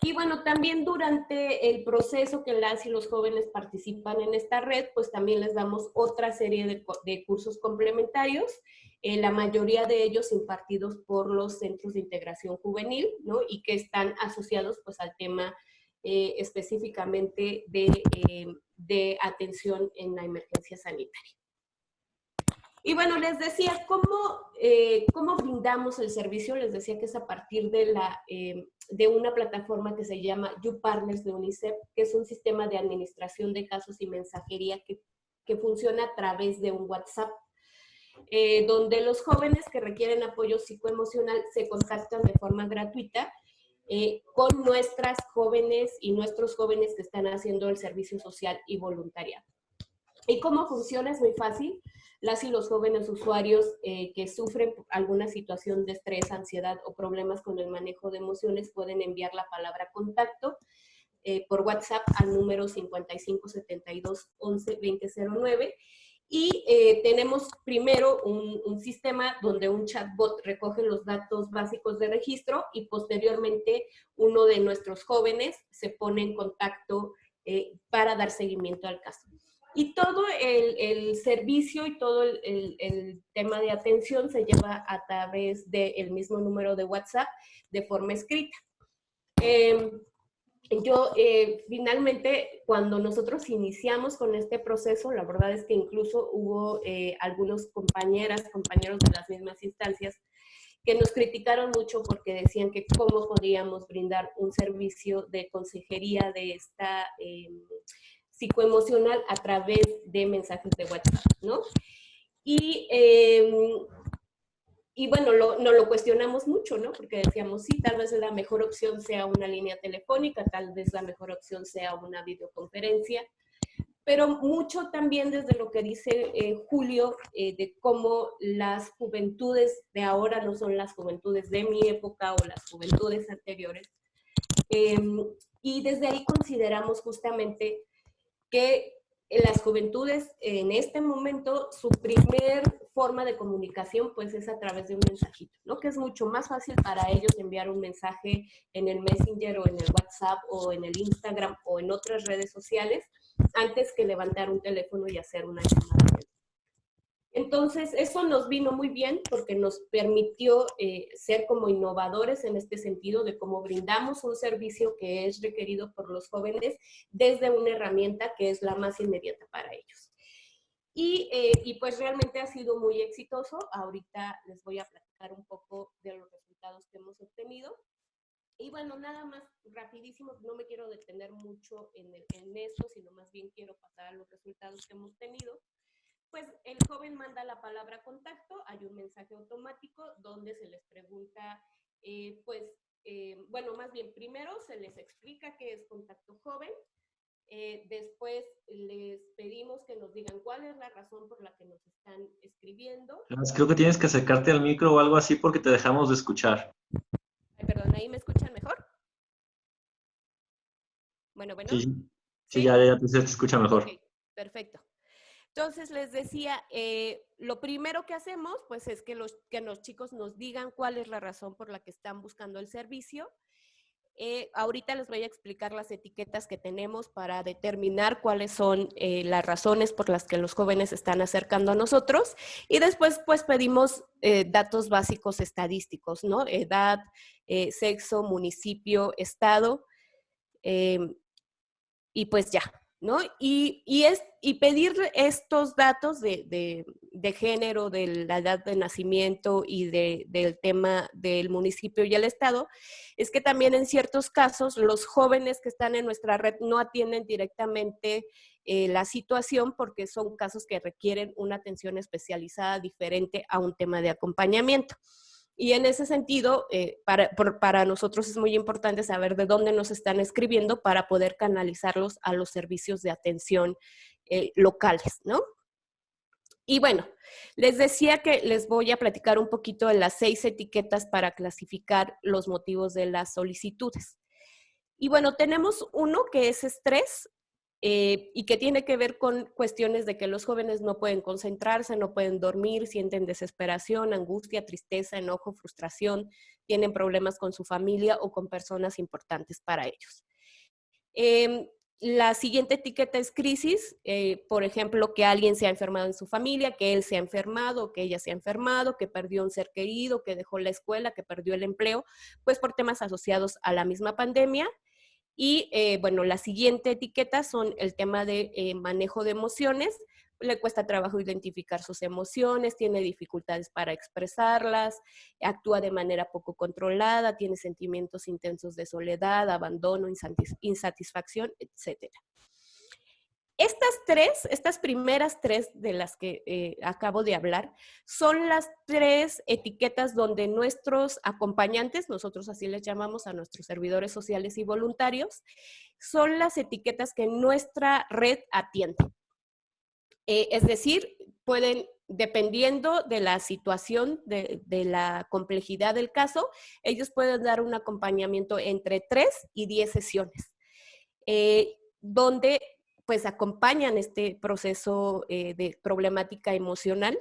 Y bueno, también durante el proceso que las y los jóvenes participan en esta red, pues también les damos otra serie de cursos complementarios, la mayoría de ellos impartidos por los centros de integración juvenil, ¿no? Y que están asociados pues al tema específicamente de atención en la emergencia sanitaria. Y bueno, les decía, ¿cómo brindamos el servicio? Les decía que es a partir de una plataforma que se llama YouPartners de UNICEF, que es un sistema de administración de casos y mensajería que funciona a través de un WhatsApp, donde los jóvenes que requieren apoyo psicoemocional se contactan de forma gratuita con nuestras jóvenes y nuestros jóvenes que están haciendo el servicio social y voluntariado. ¿Y cómo funciona? Es muy fácil. Las y los jóvenes usuarios que sufren alguna situación de estrés, ansiedad o problemas con el manejo de emociones pueden enviar la palabra contacto por WhatsApp al número 55 72 11 2009. Y tenemos primero un sistema donde un chatbot recoge los datos básicos de registro y posteriormente uno de nuestros jóvenes se pone en contacto para dar seguimiento al caso. Y todo el servicio y todo el tema de atención se lleva a través del mismo número de WhatsApp de forma escrita. Finalmente, cuando nosotros iniciamos con este proceso, la verdad es que incluso hubo algunos compañeros de las mismas instancias que nos criticaron mucho porque decían que cómo podíamos brindar un servicio de consejería de esta psicoemocional a través de mensajes de WhatsApp, ¿no? Y bueno, no lo cuestionamos mucho, ¿no? Porque decíamos, sí, tal vez la mejor opción sea una línea telefónica, tal vez la mejor opción sea una videoconferencia, pero mucho también desde lo que dice Julio, de cómo las juventudes de ahora no son las juventudes de mi época o las juventudes anteriores. Y desde ahí consideramos justamente que las juventudes en este momento, su primer forma de comunicación pues es a través de un mensajito, ¿no? Que es mucho más fácil para ellos enviar un mensaje en el Messenger o en el WhatsApp o en el Instagram o en otras redes sociales antes que levantar un teléfono y hacer una llamada. Entonces, eso nos vino muy bien porque nos permitió ser como innovadores en este sentido de cómo brindamos un servicio que es requerido por los jóvenes desde una herramienta que es la más inmediata para ellos. Y pues realmente ha sido muy exitoso. Ahorita les voy a platicar un poco de los resultados que hemos obtenido. Y bueno, nada más rapidísimo, no me quiero detener mucho en eso, sino más bien quiero pasar a los resultados que hemos tenido. Pues el joven manda la palabra contacto, hay un mensaje automático donde se les pregunta, bueno, más bien primero se les explica qué es contacto joven, después les pedimos que nos digan cuál es la razón por la que nos están escribiendo. Creo que tienes que acercarte al micro o algo así porque te dejamos de escuchar. Ay, perdón, ¿ahí me escuchan mejor? Bueno. Sí, ¿Sí? ya te escucha mejor. Okay, perfecto. Entonces les decía, lo primero que hacemos pues es que los chicos nos digan cuál es la razón por la que están buscando el servicio. Ahorita les voy a explicar las etiquetas que tenemos para determinar cuáles son las razones por las que los jóvenes se están acercando a nosotros. Y después pues pedimos datos básicos estadísticos, ¿no? Edad, sexo, municipio, estado, y pues ya, ¿no? Y pedir estos datos de género, de la edad de nacimiento y del tema del municipio y el estado, es que también en ciertos casos los jóvenes que están en nuestra red no atienden directamente la situación porque son casos que requieren una atención especializada diferente a un tema de acompañamiento. Y en ese sentido, para nosotros es muy importante saber de dónde nos están escribiendo para poder canalizarlos a los servicios de atención locales, ¿no? Y bueno, les decía que les voy a platicar un poquito de las 6 etiquetas para clasificar los motivos de las solicitudes. Y bueno, tenemos uno que es estrés, y que tiene que ver con cuestiones de que los jóvenes no pueden concentrarse, no pueden dormir, sienten desesperación, angustia, tristeza, enojo, frustración, tienen problemas con su familia o con personas importantes para ellos. La siguiente etiqueta es crisis, por ejemplo, que alguien se ha enfermado en su familia, que él se ha enfermado, que ella se ha enfermado, que perdió un ser querido, que dejó la escuela, que perdió el empleo, pues por temas asociados a la misma pandemia. Y bueno, la siguiente etiqueta son el tema de manejo de emociones. Le cuesta trabajo identificar sus emociones, tiene dificultades para expresarlas, actúa de manera poco controlada, tiene sentimientos intensos de soledad, abandono, insatisfacción, etc. Estas primeras 3 de las que acabo de hablar, son las 3 etiquetas donde nuestros acompañantes, nosotros así les llamamos a nuestros servidores sociales y voluntarios, son las etiquetas que nuestra red atiende. Es decir, pueden, dependiendo de la situación, de la complejidad del caso, ellos pueden dar un acompañamiento entre 3 y 10 sesiones, donde pues acompañan este proceso de problemática emocional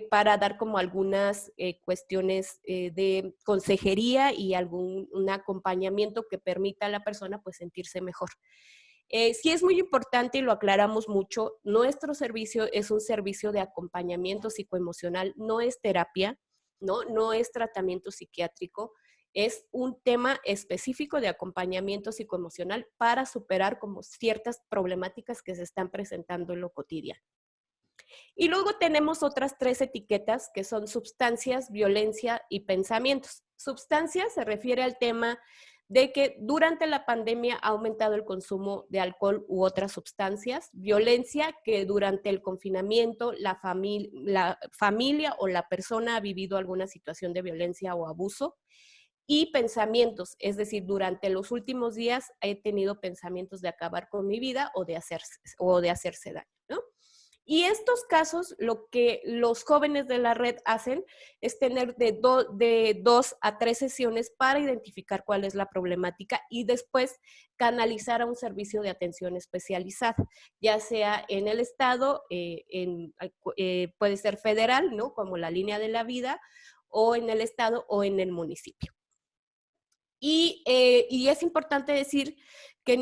para dar como algunas cuestiones de consejería y un acompañamiento que permita a la persona pues sentirse mejor. Sí es muy importante y lo aclaramos mucho, nuestro servicio es un servicio de acompañamiento psicoemocional, no es terapia, no es tratamiento psiquiátrico, es un tema específico de acompañamiento psicoemocional para superar como ciertas problemáticas que se están presentando en lo cotidiano. Y luego tenemos otras 3 etiquetas que son sustancias, violencia y pensamientos. Sustancias se refiere al tema de que durante la pandemia ha aumentado el consumo de alcohol u otras sustancias. Violencia, que durante el confinamiento la familia o la persona ha vivido alguna situación de violencia o abuso. Y pensamientos, es decir, durante los últimos días he tenido pensamientos de acabar con mi vida o de hacerse daño, ¿no? Y estos casos, lo que los jóvenes de la red hacen es tener de 2 a 3 sesiones para identificar cuál es la problemática y después canalizar a un servicio de atención especializada, ya sea en el estado, puede ser federal, ¿no? Como la línea de la vida, o en el estado o en el municipio. Y es importante decir que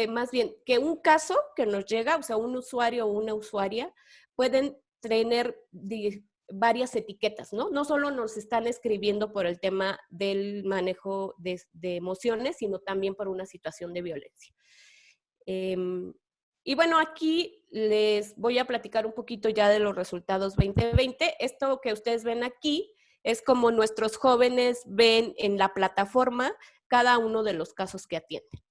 más bien que un caso que nos llega, o sea, un usuario o una usuaria, pueden tener varias etiquetas, ¿no? No solo nos están escribiendo por el tema del manejo de emociones, sino también por una situación de violencia. Y bueno, aquí les voy a platicar un poquito ya de los resultados 2020. Esto que ustedes ven aquí es como nuestros jóvenes ven en la plataforma cada uno de los casos que atienden.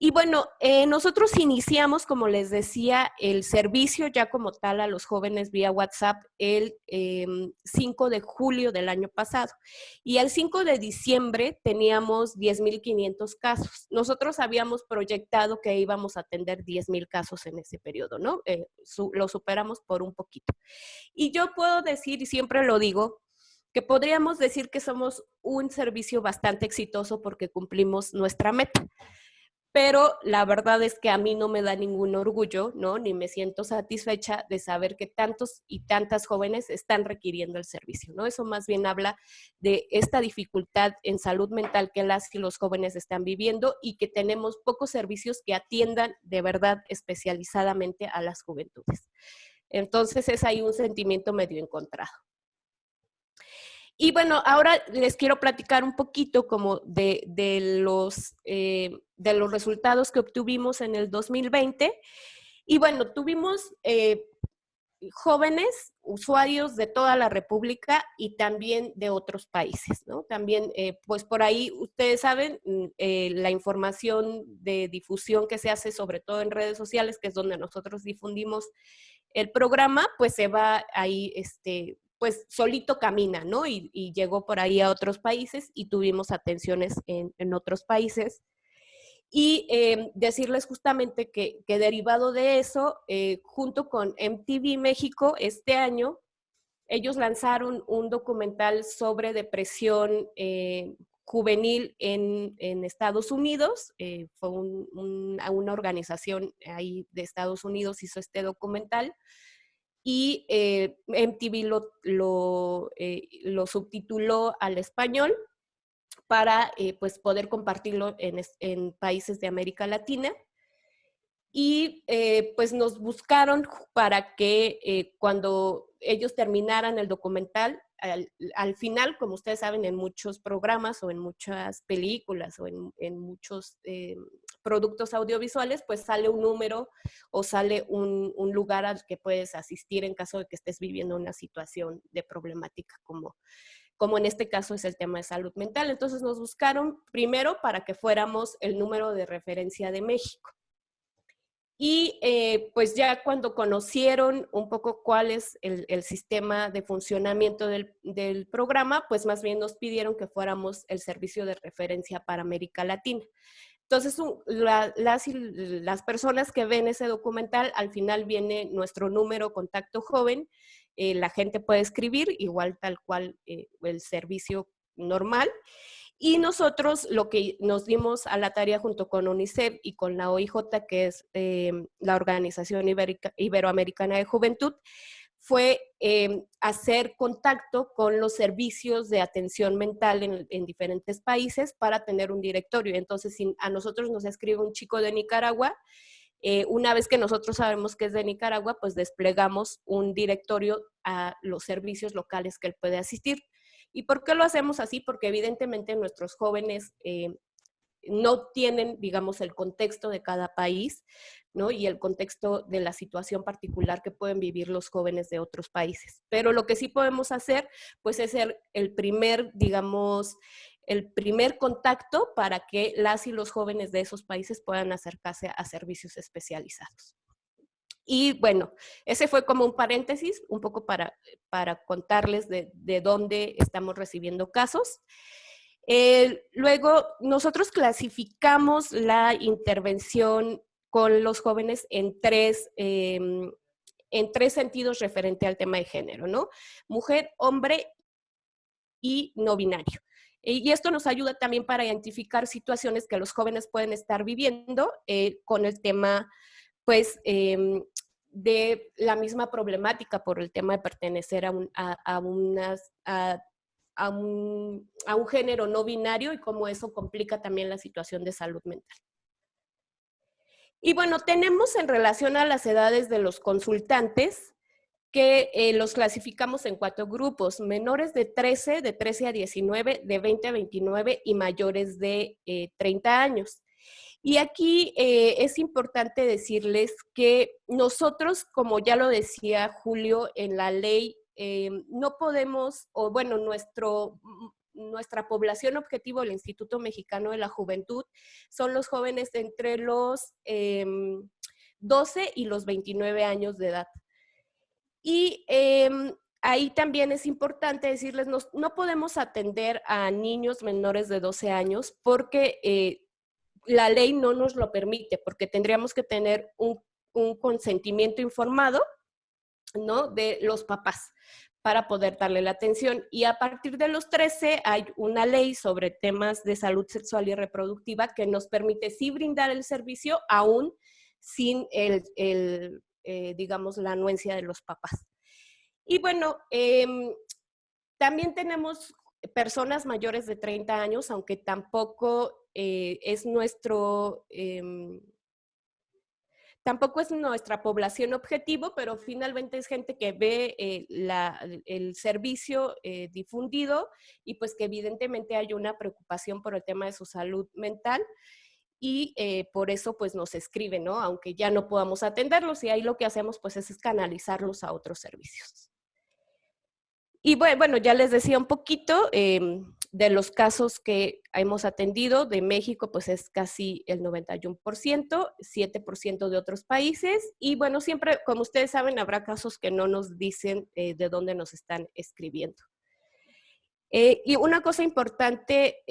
Y bueno, nosotros iniciamos, como les decía, el servicio ya como tal a los jóvenes vía WhatsApp el 5 de julio del año pasado. Y el 5 de diciembre teníamos 10,500 casos. Nosotros habíamos proyectado que íbamos a atender 10,000 casos en ese periodo, ¿no? Lo superamos por un poquito. Y yo puedo decir, y siempre lo digo, que podríamos decir que somos un servicio bastante exitoso porque cumplimos nuestra meta. Pero la verdad es que a mí no me da ningún orgullo, ¿no? Ni me siento satisfecha de saber que tantos y tantas jóvenes están requiriendo el servicio, ¿no? Eso más bien habla de esta dificultad en salud mental que las y los jóvenes están viviendo y que tenemos pocos servicios que atiendan de verdad especializadamente a las juventudes. Entonces es ahí un sentimiento medio encontrado. Y bueno, ahora les quiero platicar un poquito como de los resultados que obtuvimos en el 2020. Y bueno, tuvimos jóvenes usuarios de toda la República y también de otros países, ¿no? También, pues por ahí, ustedes saben, la información de difusión que se hace sobre todo en redes sociales, que es donde nosotros difundimos el programa, pues se va ahí, pues solito camina, ¿no? Y llegó por ahí a otros países y tuvimos atenciones en otros países. Y decirles justamente que derivado de eso, junto con MTV México, este año, ellos lanzaron un documental sobre depresión juvenil en Estados Unidos. Fue una organización ahí de Estados Unidos hizo este documental. Y MTV lo subtituló al español para pues poder compartirlo en países de América Latina. Y pues nos buscaron para que cuando ellos terminaran el documental, al final, como ustedes saben, en muchos programas o en muchas películas o en muchos productos audiovisuales, pues sale un número o sale un lugar al que puedes asistir en caso de que estés viviendo una situación de problemática como en este caso es el tema de salud mental. Entonces nos buscaron primero para que fuéramos el número de referencia de México. Y pues ya cuando conocieron un poco cuál es el sistema de funcionamiento del programa, pues más bien nos pidieron que fuéramos el servicio de referencia para América Latina. Entonces, las personas que ven ese documental, al final viene nuestro número contacto joven, la gente puede escribir, igual tal cual el servicio normal. Y nosotros lo que nos dimos a la tarea junto con UNICEF y con la OIJ, que es la Organización Iberoamericana de Juventud, fue hacer contacto con los servicios de atención mental en diferentes países para tener un directorio. Entonces, si a nosotros nos escribe un chico de Nicaragua, una vez que nosotros sabemos que es de Nicaragua, pues desplegamos un directorio a los servicios locales que él puede asistir. ¿Y por qué lo hacemos así? Porque evidentemente nuestros jóvenes no tienen, digamos, el contexto de cada país, ¿no? Y el contexto de la situación particular que pueden vivir los jóvenes de otros países. Pero lo que sí podemos hacer, pues es el primer, digamos, el primer contacto para que las y los jóvenes de esos países puedan acercarse a servicios especializados. Y bueno, ese fue como un paréntesis, un poco para contarles de dónde estamos recibiendo casos. Luego, nosotros clasificamos la intervención con los jóvenes en tres sentidos referente al tema de género, ¿no? Mujer, hombre y no binario. Y esto nos ayuda también para identificar situaciones que los jóvenes pueden estar viviendo con el tema, pues, de la misma problemática por el tema de pertenecer a un género no binario y cómo eso complica también la situación de salud mental. Y bueno, tenemos en relación a las edades de los consultantes, que los clasificamos en 4 grupos: menores de 13 a 19, de 20 a 29 y mayores de 30 años. Y aquí es importante decirles que nosotros, como ya lo decía Julio, en la ley no podemos, o bueno, nuestra población objetivo del Instituto Mexicano de la Juventud son los jóvenes entre los 12 y los 29 años de edad. Y ahí también es importante decirles, no podemos atender a niños menores de 12 años porque la ley no nos lo permite, porque tendríamos que tener un consentimiento informado, ¿no?, de los papás para poder darle la atención. Y a partir de los 13 hay una ley sobre temas de salud sexual y reproductiva que nos permite sí brindar el servicio aún sin digamos, la anuencia de los papás. Y bueno, también tenemos personas mayores de 30 años, aunque tampoco es tampoco es nuestra población objetivo, pero finalmente es gente que ve el servicio difundido y pues que evidentemente hay una preocupación por el tema de su salud mental y por eso pues nos escriben, ¿no? Aunque ya no podamos atenderlos, y ahí lo que hacemos pues es canalizarlos a otros servicios. Y bueno, ya les decía un poquito de los casos que hemos atendido. De México, pues es casi el 91%, 7% de otros países. Y bueno, siempre, como ustedes saben, habrá casos que no nos dicen de dónde nos están escribiendo. Y una cosa importante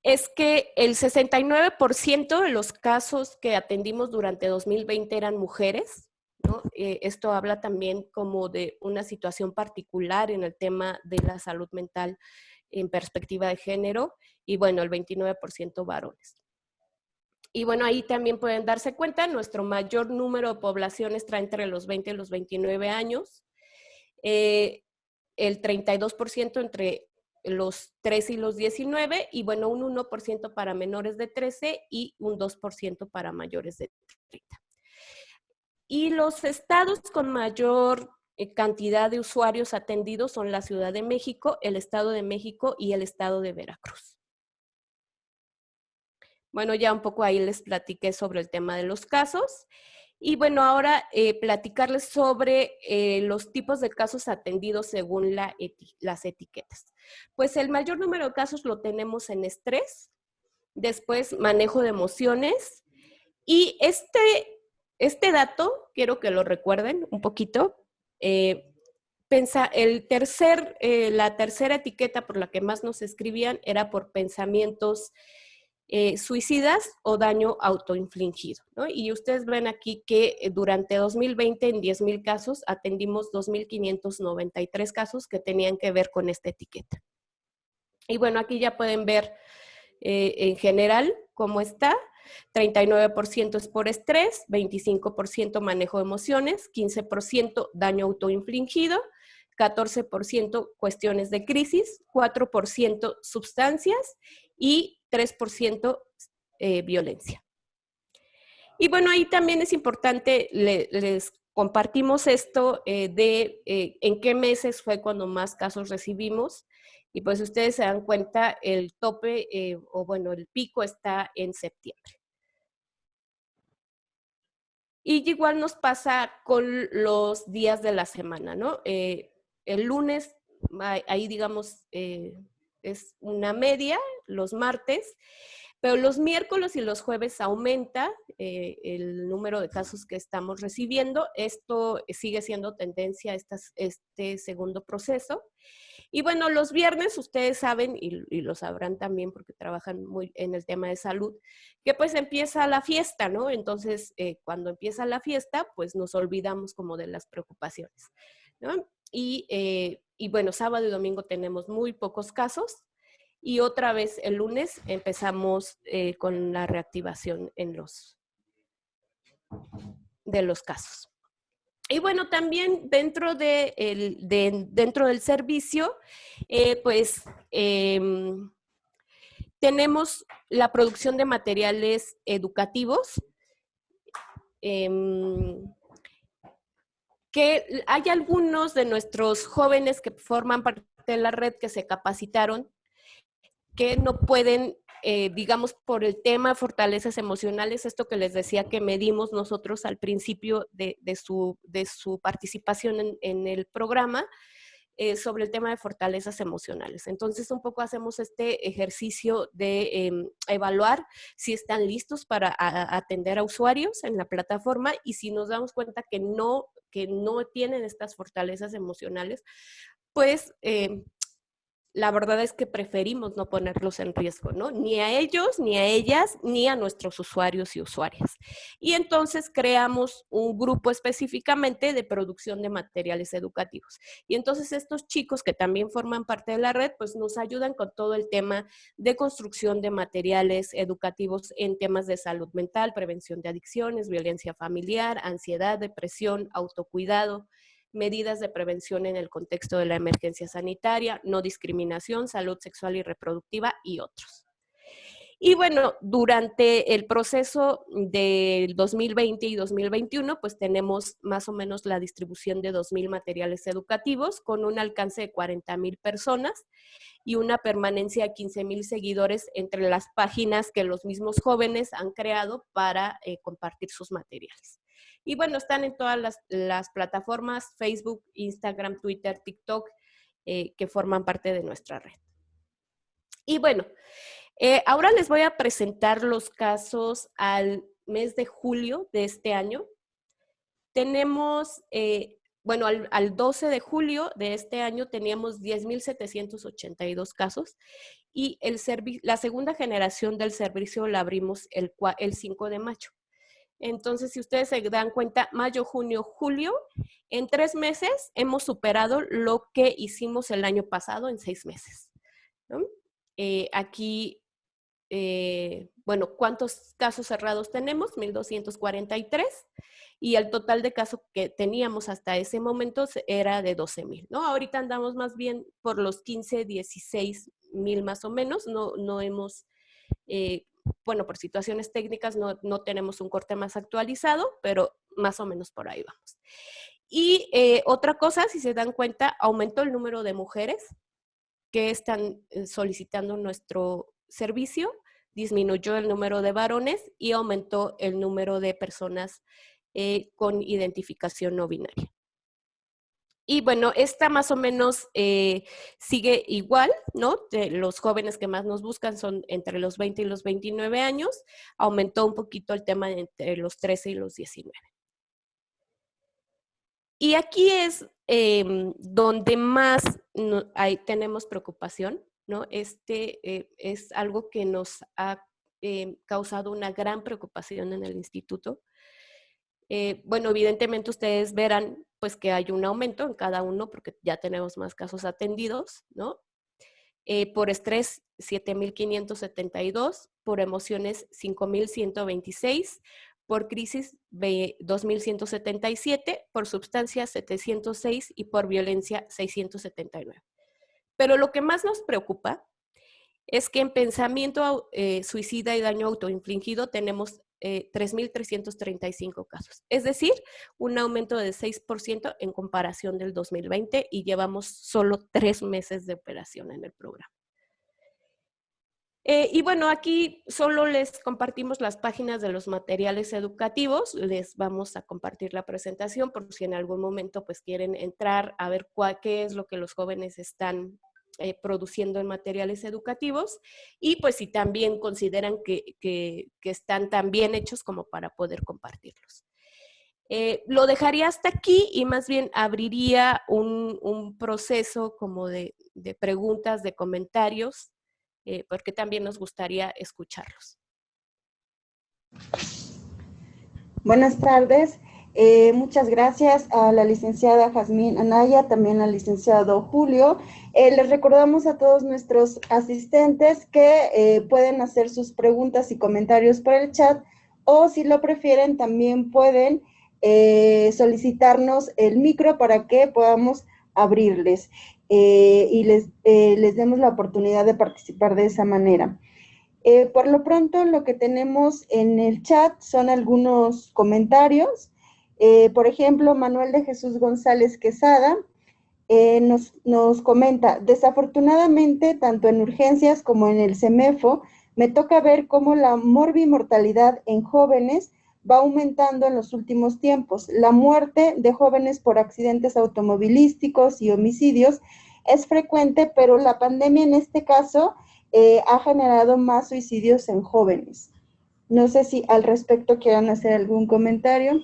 es que el 69% de los casos que atendimos durante 2020 eran mujeres, ¿no? Esto habla también como de una situación particular en el tema de la salud mental en perspectiva de género, y bueno, el 29% varones. Y bueno, ahí también pueden darse cuenta, nuestro mayor número de población está entre los 20 y los 29 años, el 32% entre los 13 y los 19, y bueno, un 1% para menores de 13 y un 2% para mayores de 30. Y los estados con mayor cantidad de usuarios atendidos son la Ciudad de México, el Estado de México y el Estado de Veracruz. Bueno, ya un poco ahí les platiqué sobre el tema de los casos. Y bueno, ahora platicarles sobre los tipos de casos atendidos según las etiquetas. Pues el mayor número de casos lo tenemos en estrés, después manejo de emociones, y este dato, quiero que lo recuerden un poquito. La tercera etiqueta por la que más nos escribían era por pensamientos suicidas o daño autoinfligido, ¿no? Y ustedes ven aquí que durante 2020 en 10,000 casos atendimos 2,593 casos que tenían que ver con esta etiqueta. Y bueno, aquí ya pueden ver en general cómo está. 39% es por estrés, 25% manejo de emociones, 15% daño autoinfligido, 14% cuestiones de crisis, 4% sustancias y 3% violencia. Y bueno, ahí también es importante, les compartimos esto de en qué meses fue cuando más casos recibimos. Y pues ustedes se dan cuenta, el tope o bueno, el pico está en septiembre. Y igual nos pasa con los días de la semana, ¿no? El lunes, ahí digamos, es una media, los martes, pero los miércoles y los jueves aumenta el número de casos que estamos recibiendo. Esto sigue siendo tendencia, este segundo proceso. Y bueno, los viernes ustedes saben, y lo sabrán también porque trabajan muy en el tema de salud, que pues empieza la fiesta, ¿no? Entonces, cuando empieza la fiesta, pues nos olvidamos como de las preocupaciones, ¿no? Y bueno, sábado y domingo tenemos muy pocos casos, y otra vez el lunes empezamos con la reactivación de los casos. Y bueno, también dentro dentro del servicio, pues tenemos la producción de materiales educativos, que hay algunos de nuestros jóvenes que forman parte de la red que se capacitaron, que no pueden, digamos, por el tema de fortalezas emocionales, esto que les decía que medimos nosotros al principio de su participación en el programa, sobre el tema de fortalezas emocionales. Entonces, un poco hacemos este ejercicio de evaluar si están listos para atender a usuarios en la plataforma, y si nos damos cuenta que no tienen estas fortalezas emocionales, pues la verdad es que preferimos no ponerlos en riesgo, ¿no? Ni a ellos, ni a ellas, ni a nuestros usuarios y usuarias. Y entonces creamos un grupo específicamente de producción de materiales educativos. Y entonces estos chicos que también forman parte de la red, pues nos ayudan con todo el tema de construcción de materiales educativos en temas de salud mental, prevención de adicciones, violencia familiar, ansiedad, depresión, autocuidado, medidas de prevención en el contexto de la emergencia sanitaria, no discriminación, salud sexual y reproductiva y otros. Y bueno, durante el proceso del 2020 y 2021, pues tenemos más o menos la distribución de 2,000 materiales educativos con un alcance de 40,000 personas y una permanencia de 15,000 seguidores entre las páginas que los mismos jóvenes han creado para compartir sus materiales. Y bueno, están en todas las plataformas, Facebook, Instagram, Twitter, TikTok, que forman parte de nuestra red. Y bueno, ahora les voy a presentar los casos al mes de julio de este año. Tenemos, bueno, al 12 de julio de este año teníamos 10,782 casos y la segunda generación del servicio la abrimos el 5 de mayo. Entonces, si ustedes se dan cuenta, mayo, junio, julio, en 3 meses hemos superado lo que hicimos el año pasado en 6 meses, ¿no? Aquí, bueno, ¿cuántos casos cerrados tenemos? 1,243, y el total de casos que teníamos hasta ese momento era de 12,000, ¿no? Ahorita andamos más bien por los 15, 16,000 más o menos, no hemos... bueno, por situaciones técnicas no tenemos un corte más actualizado, pero más o menos por ahí vamos. Y otra cosa, si se dan cuenta, aumentó el número de mujeres que están solicitando nuestro servicio, disminuyó el número de varones y aumentó el número de personas con identificación no binaria. Y bueno, esta más o menos sigue igual, ¿no? Los jóvenes que más nos buscan son entre los 20 y los 29 años. Aumentó un poquito el tema entre los 13 y los 19. Y aquí es donde más tenemos preocupación, ¿no? Es algo que nos ha causado una gran preocupación en el instituto. Bueno, evidentemente ustedes verán pues que hay un aumento en cada uno porque ya tenemos más casos atendidos, ¿no? Por estrés, 7,572, por emociones, 5,126, por crisis, 2,177, por sustancias, 706 y por violencia, 679. Pero lo que más nos preocupa es que en pensamiento suicida y daño autoinfligido tenemos 3,335 casos. Es decir, un aumento de 6% en comparación del 2020 y llevamos solo 3 meses de operación en el programa. Y bueno, aquí solo les compartimos las páginas de los materiales educativos. Les vamos a compartir la presentación por si en algún momento pues quieren entrar a ver qué es lo que los jóvenes están produciendo en materiales educativos y pues si también consideran que están tan bien hechos como para poder compartirlos. Lo dejaría hasta aquí y más bien abriría un proceso como de preguntas, de comentarios, porque también nos gustaría escucharlos. Buenas tardes. Muchas gracias a la licenciada Jazmín Anaya, también al licenciado Julio. Les recordamos a todos nuestros asistentes que pueden hacer sus preguntas y comentarios por el chat o si lo prefieren también pueden solicitarnos el micro para que podamos abrirles y les demos la oportunidad de participar de esa manera. Por lo pronto, lo que tenemos en el chat son algunos comentarios. Por ejemplo, Manuel de Jesús González Quesada nos comenta: desafortunadamente, tanto en urgencias como en el CEMEFO, me toca ver cómo la morbimortalidad en jóvenes va aumentando en los últimos tiempos. La muerte de jóvenes por accidentes automovilísticos y homicidios es frecuente, pero la pandemia en este caso ha generado más suicidios en jóvenes. No sé si al respecto quieran hacer algún comentario.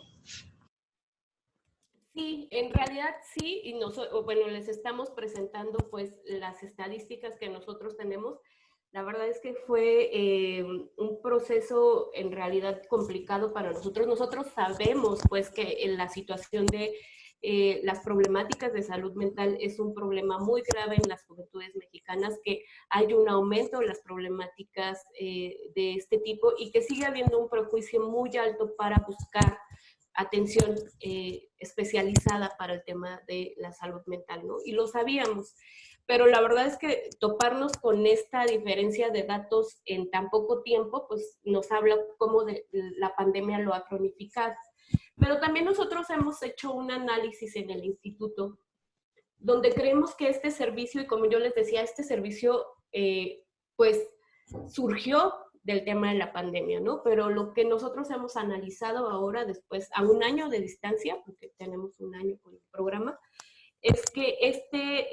Sí, en realidad sí, y bueno, les estamos presentando pues las estadísticas que nosotros tenemos. La verdad es que fue un proceso en realidad complicado para nosotros. Nosotros sabemos pues que en la situación de las problemáticas de salud mental es un problema muy grave en las juventudes mexicanas, que hay un aumento de las problemáticas de este tipo y que sigue habiendo un prejuicio muy alto para buscar atención especializada para el tema de la salud mental, ¿no? Y lo sabíamos, pero la verdad es que toparnos con esta diferencia de datos en tan poco tiempo, pues nos habla cómo la pandemia lo ha cronificado. Pero también nosotros hemos hecho un análisis en el instituto donde creemos que este servicio, y como yo les decía, este servicio pues surgió del tema de la pandemia, ¿no? Pero lo que nosotros hemos analizado ahora, después, a un año de distancia, porque tenemos un año con el programa, es que este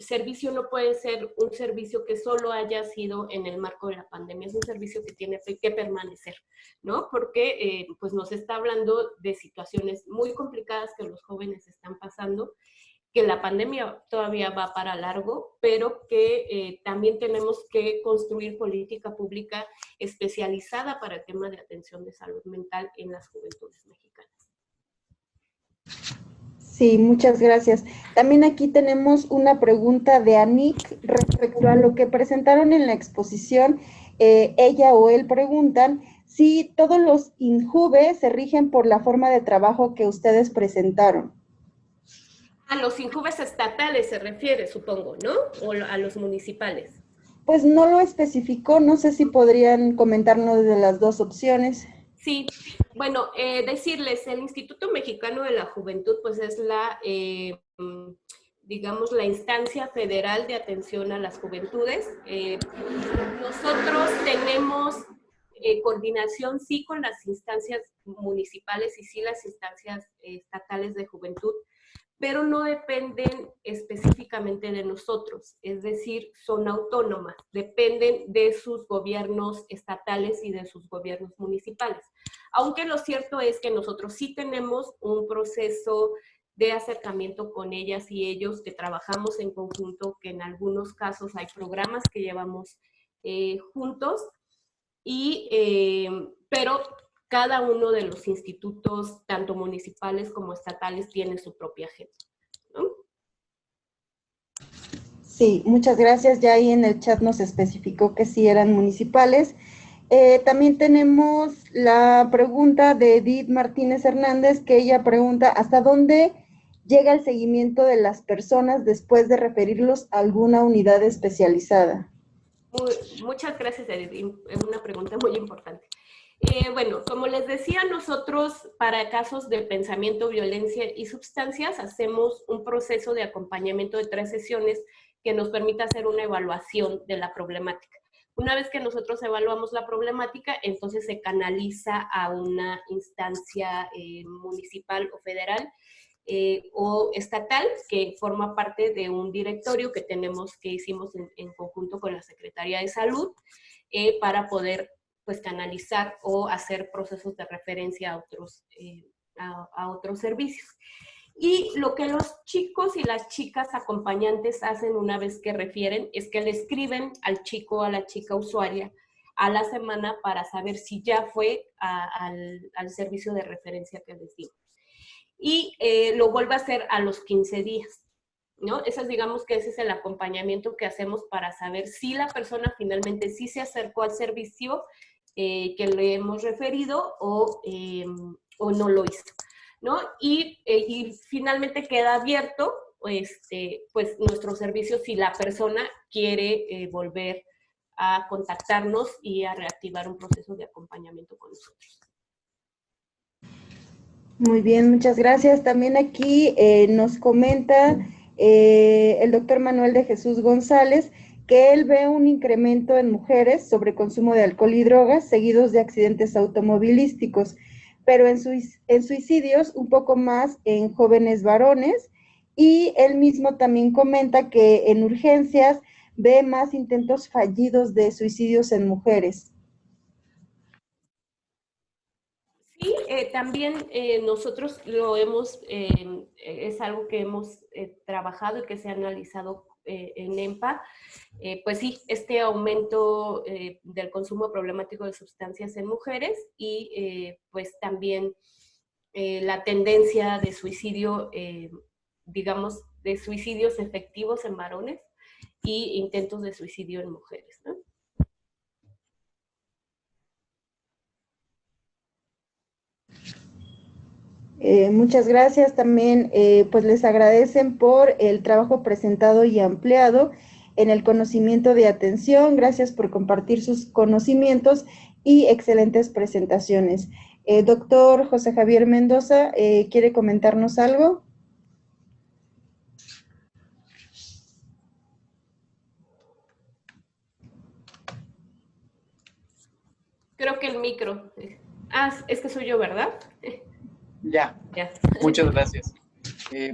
servicio no puede ser un servicio que solo haya sido en el marco de la pandemia, es un servicio que tiene que permanecer, ¿no? Porque pues nos está hablando de situaciones muy complicadas que los jóvenes están pasando, que la pandemia todavía va para largo, pero que también tenemos que construir política pública especializada para el tema de atención de salud mental en las juventudes mexicanas. Sí, muchas gracias. También aquí tenemos una pregunta de Anik respecto a lo que presentaron en la exposición. Ella o él preguntan si todos los INJUVE se rigen por la forma de trabajo que ustedes presentaron. A los INJUVEs estatales se refiere, supongo, ¿no? O a los municipales. Pues no lo especificó, no sé si podrían comentarnos de las dos opciones. Sí, bueno, decirles, el Instituto Mexicano de la Juventud, pues es la, digamos, la instancia federal de atención a las juventudes. Nosotros tenemos coordinación, sí, con las instancias municipales y sí las instancias estatales de juventud, pero no dependen específicamente de nosotros, es decir, son autónomas, dependen de sus gobiernos estatales y de sus gobiernos municipales. Aunque lo cierto es que nosotros sí tenemos un proceso de acercamiento con ellas y ellos, que trabajamos en conjunto, que en algunos casos hay programas que llevamos juntos, pero cada uno de los institutos, tanto municipales como estatales, tiene su propia agenda, ¿no? Sí, muchas gracias. Ya ahí en el chat nos especificó que sí eran municipales. También tenemos la pregunta de Edith Martínez Hernández, que ella pregunta: ¿hasta dónde llega el seguimiento de las personas después de referirlos a alguna unidad especializada? Muchas gracias, Edith. Es una pregunta muy importante. Bueno, como les decía, nosotros para casos de pensamiento, violencia y sustancias hacemos un proceso de acompañamiento de 3 sesiones que nos permite hacer una evaluación de la problemática. Una vez que nosotros evaluamos la problemática, entonces se canaliza a una instancia municipal o federal o estatal, que forma parte de un directorio que hicimos en conjunto con la Secretaría de Salud para poder pues canalizar o hacer procesos de referencia a otros servicios. Y lo que los chicos y las chicas acompañantes hacen una vez que refieren es que le escriben al chico o a la chica usuaria a la semana para saber si ya fue al servicio de referencia que les dimos. Y lo vuelve a hacer a los 15 días, ¿no? Digamos que ese es el acompañamiento que hacemos para saber si la persona finalmente sí se acercó al servicio que le hemos referido o no lo hizo, ¿no? Y finalmente queda abierto pues nuestro servicio si la persona quiere volver a contactarnos y a reactivar un proceso de acompañamiento con nosotros. Muy bien, muchas gracias. También aquí nos comenta el doctor Manuel de Jesús González que él ve un incremento en mujeres sobre consumo de alcohol y drogas seguidos de accidentes automovilísticos, pero en suicidios un poco más en jóvenes varones, y él mismo también comenta que en urgencias ve más intentos fallidos de suicidios en mujeres. Sí, también nosotros lo hemos, es algo que hemos trabajado y que se ha analizado en EMPA. Pues sí, este aumento del consumo problemático de sustancias en mujeres y pues también la tendencia de suicidio, digamos, de suicidios efectivos en varones y intentos de suicidio en mujeres, ¿no? Muchas gracias. También pues les agradecen por el trabajo presentado y ampliado en el conocimiento de atención. Gracias por compartir sus conocimientos y excelentes presentaciones. Doctor José Javier Mendoza, ¿quiere comentarnos algo? Creo que el micro. Es que soy yo, ¿verdad? Ya, Ya. muchas gracias.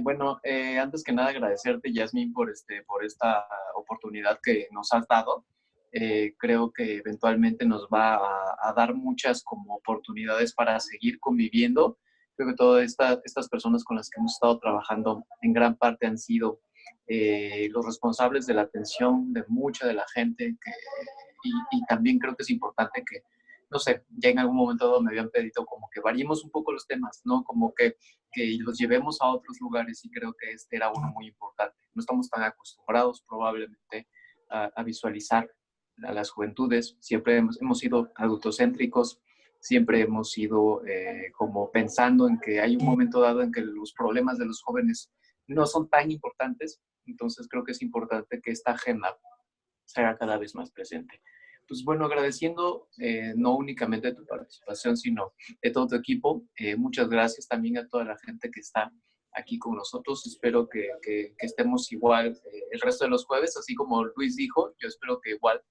Bueno, antes que nada agradecerte, Yasmín, por esta oportunidad que nos has dado. Creo que eventualmente nos va a dar muchas como oportunidades para seguir conviviendo. Creo que todas estas personas con las que hemos estado trabajando en gran parte han sido los responsables de la atención de mucha de la gente y también creo que es importante que, no sé, ya en algún momento dado me habían pedido como que variemos un poco los temas, ¿no? Como que los llevemos a otros lugares y creo que este era uno muy importante. No estamos tan acostumbrados probablemente a visualizar a las juventudes, siempre hemos sido adultocéntricos, siempre hemos sido como pensando en que hay un momento dado en que los problemas de los jóvenes no son tan importantes, entonces creo que es importante que esta agenda se haga cada vez más presente. Pues bueno, agradeciendo no únicamente tu participación, sino de todo tu equipo. Muchas gracias también a toda la gente que está aquí con nosotros. Espero que estemos igual el resto de los jueves, así como Luis dijo, yo espero que igual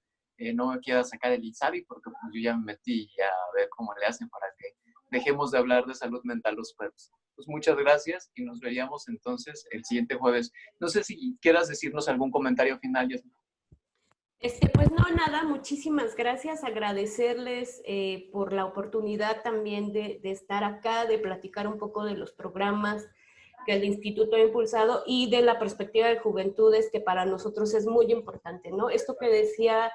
no me quiera sacar el INSABI, porque pues, yo ya me metí a ver cómo le hacen para que dejemos de hablar de salud mental los jueves. Pues muchas gracias y nos veríamos entonces el siguiente jueves. No sé si quieras decirnos algún comentario final, Yasmin. Pues no, nada, muchísimas gracias, agradecerles por la oportunidad también de estar acá, de platicar un poco de los programas que el Instituto ha impulsado y de la perspectiva de juventudes, que para nosotros es muy importante, ¿no? Esto que decía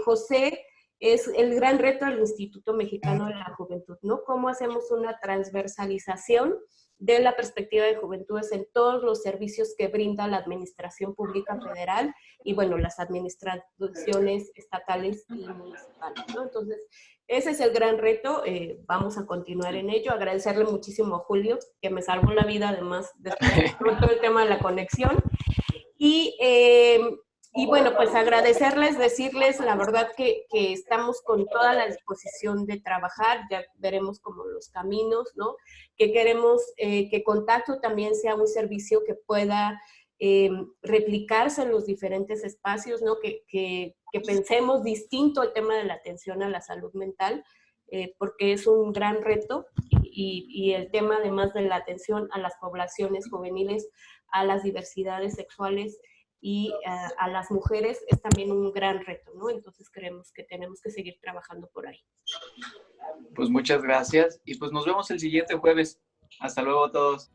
José es el gran reto del Instituto Mexicano de la Juventud, ¿no? ¿Cómo hacemos una transversalización de la perspectiva de juventudes en todos los servicios que brinda la Administración Pública Federal y, bueno, las administraciones estatales y municipales, ¿no? Entonces, ese es el gran reto, vamos a continuar en ello. Agradecerle muchísimo a Julio, que me salvó la vida, además, de todo el tema de la conexión. Y bueno, pues agradecerles, decirles la verdad que estamos con toda la disposición de trabajar, ya veremos como los caminos, ¿no? Que queremos que Contacto también sea un servicio que pueda replicarse en los diferentes espacios, ¿no? Que pensemos distinto el tema de la atención a la salud mental, porque es un gran reto y el tema además de la atención a las poblaciones juveniles, a las diversidades sexuales y a las mujeres es también un gran reto, ¿no? Entonces creemos que tenemos que seguir trabajando por ahí. Pues muchas gracias y pues nos vemos el siguiente jueves. Hasta luego a todos.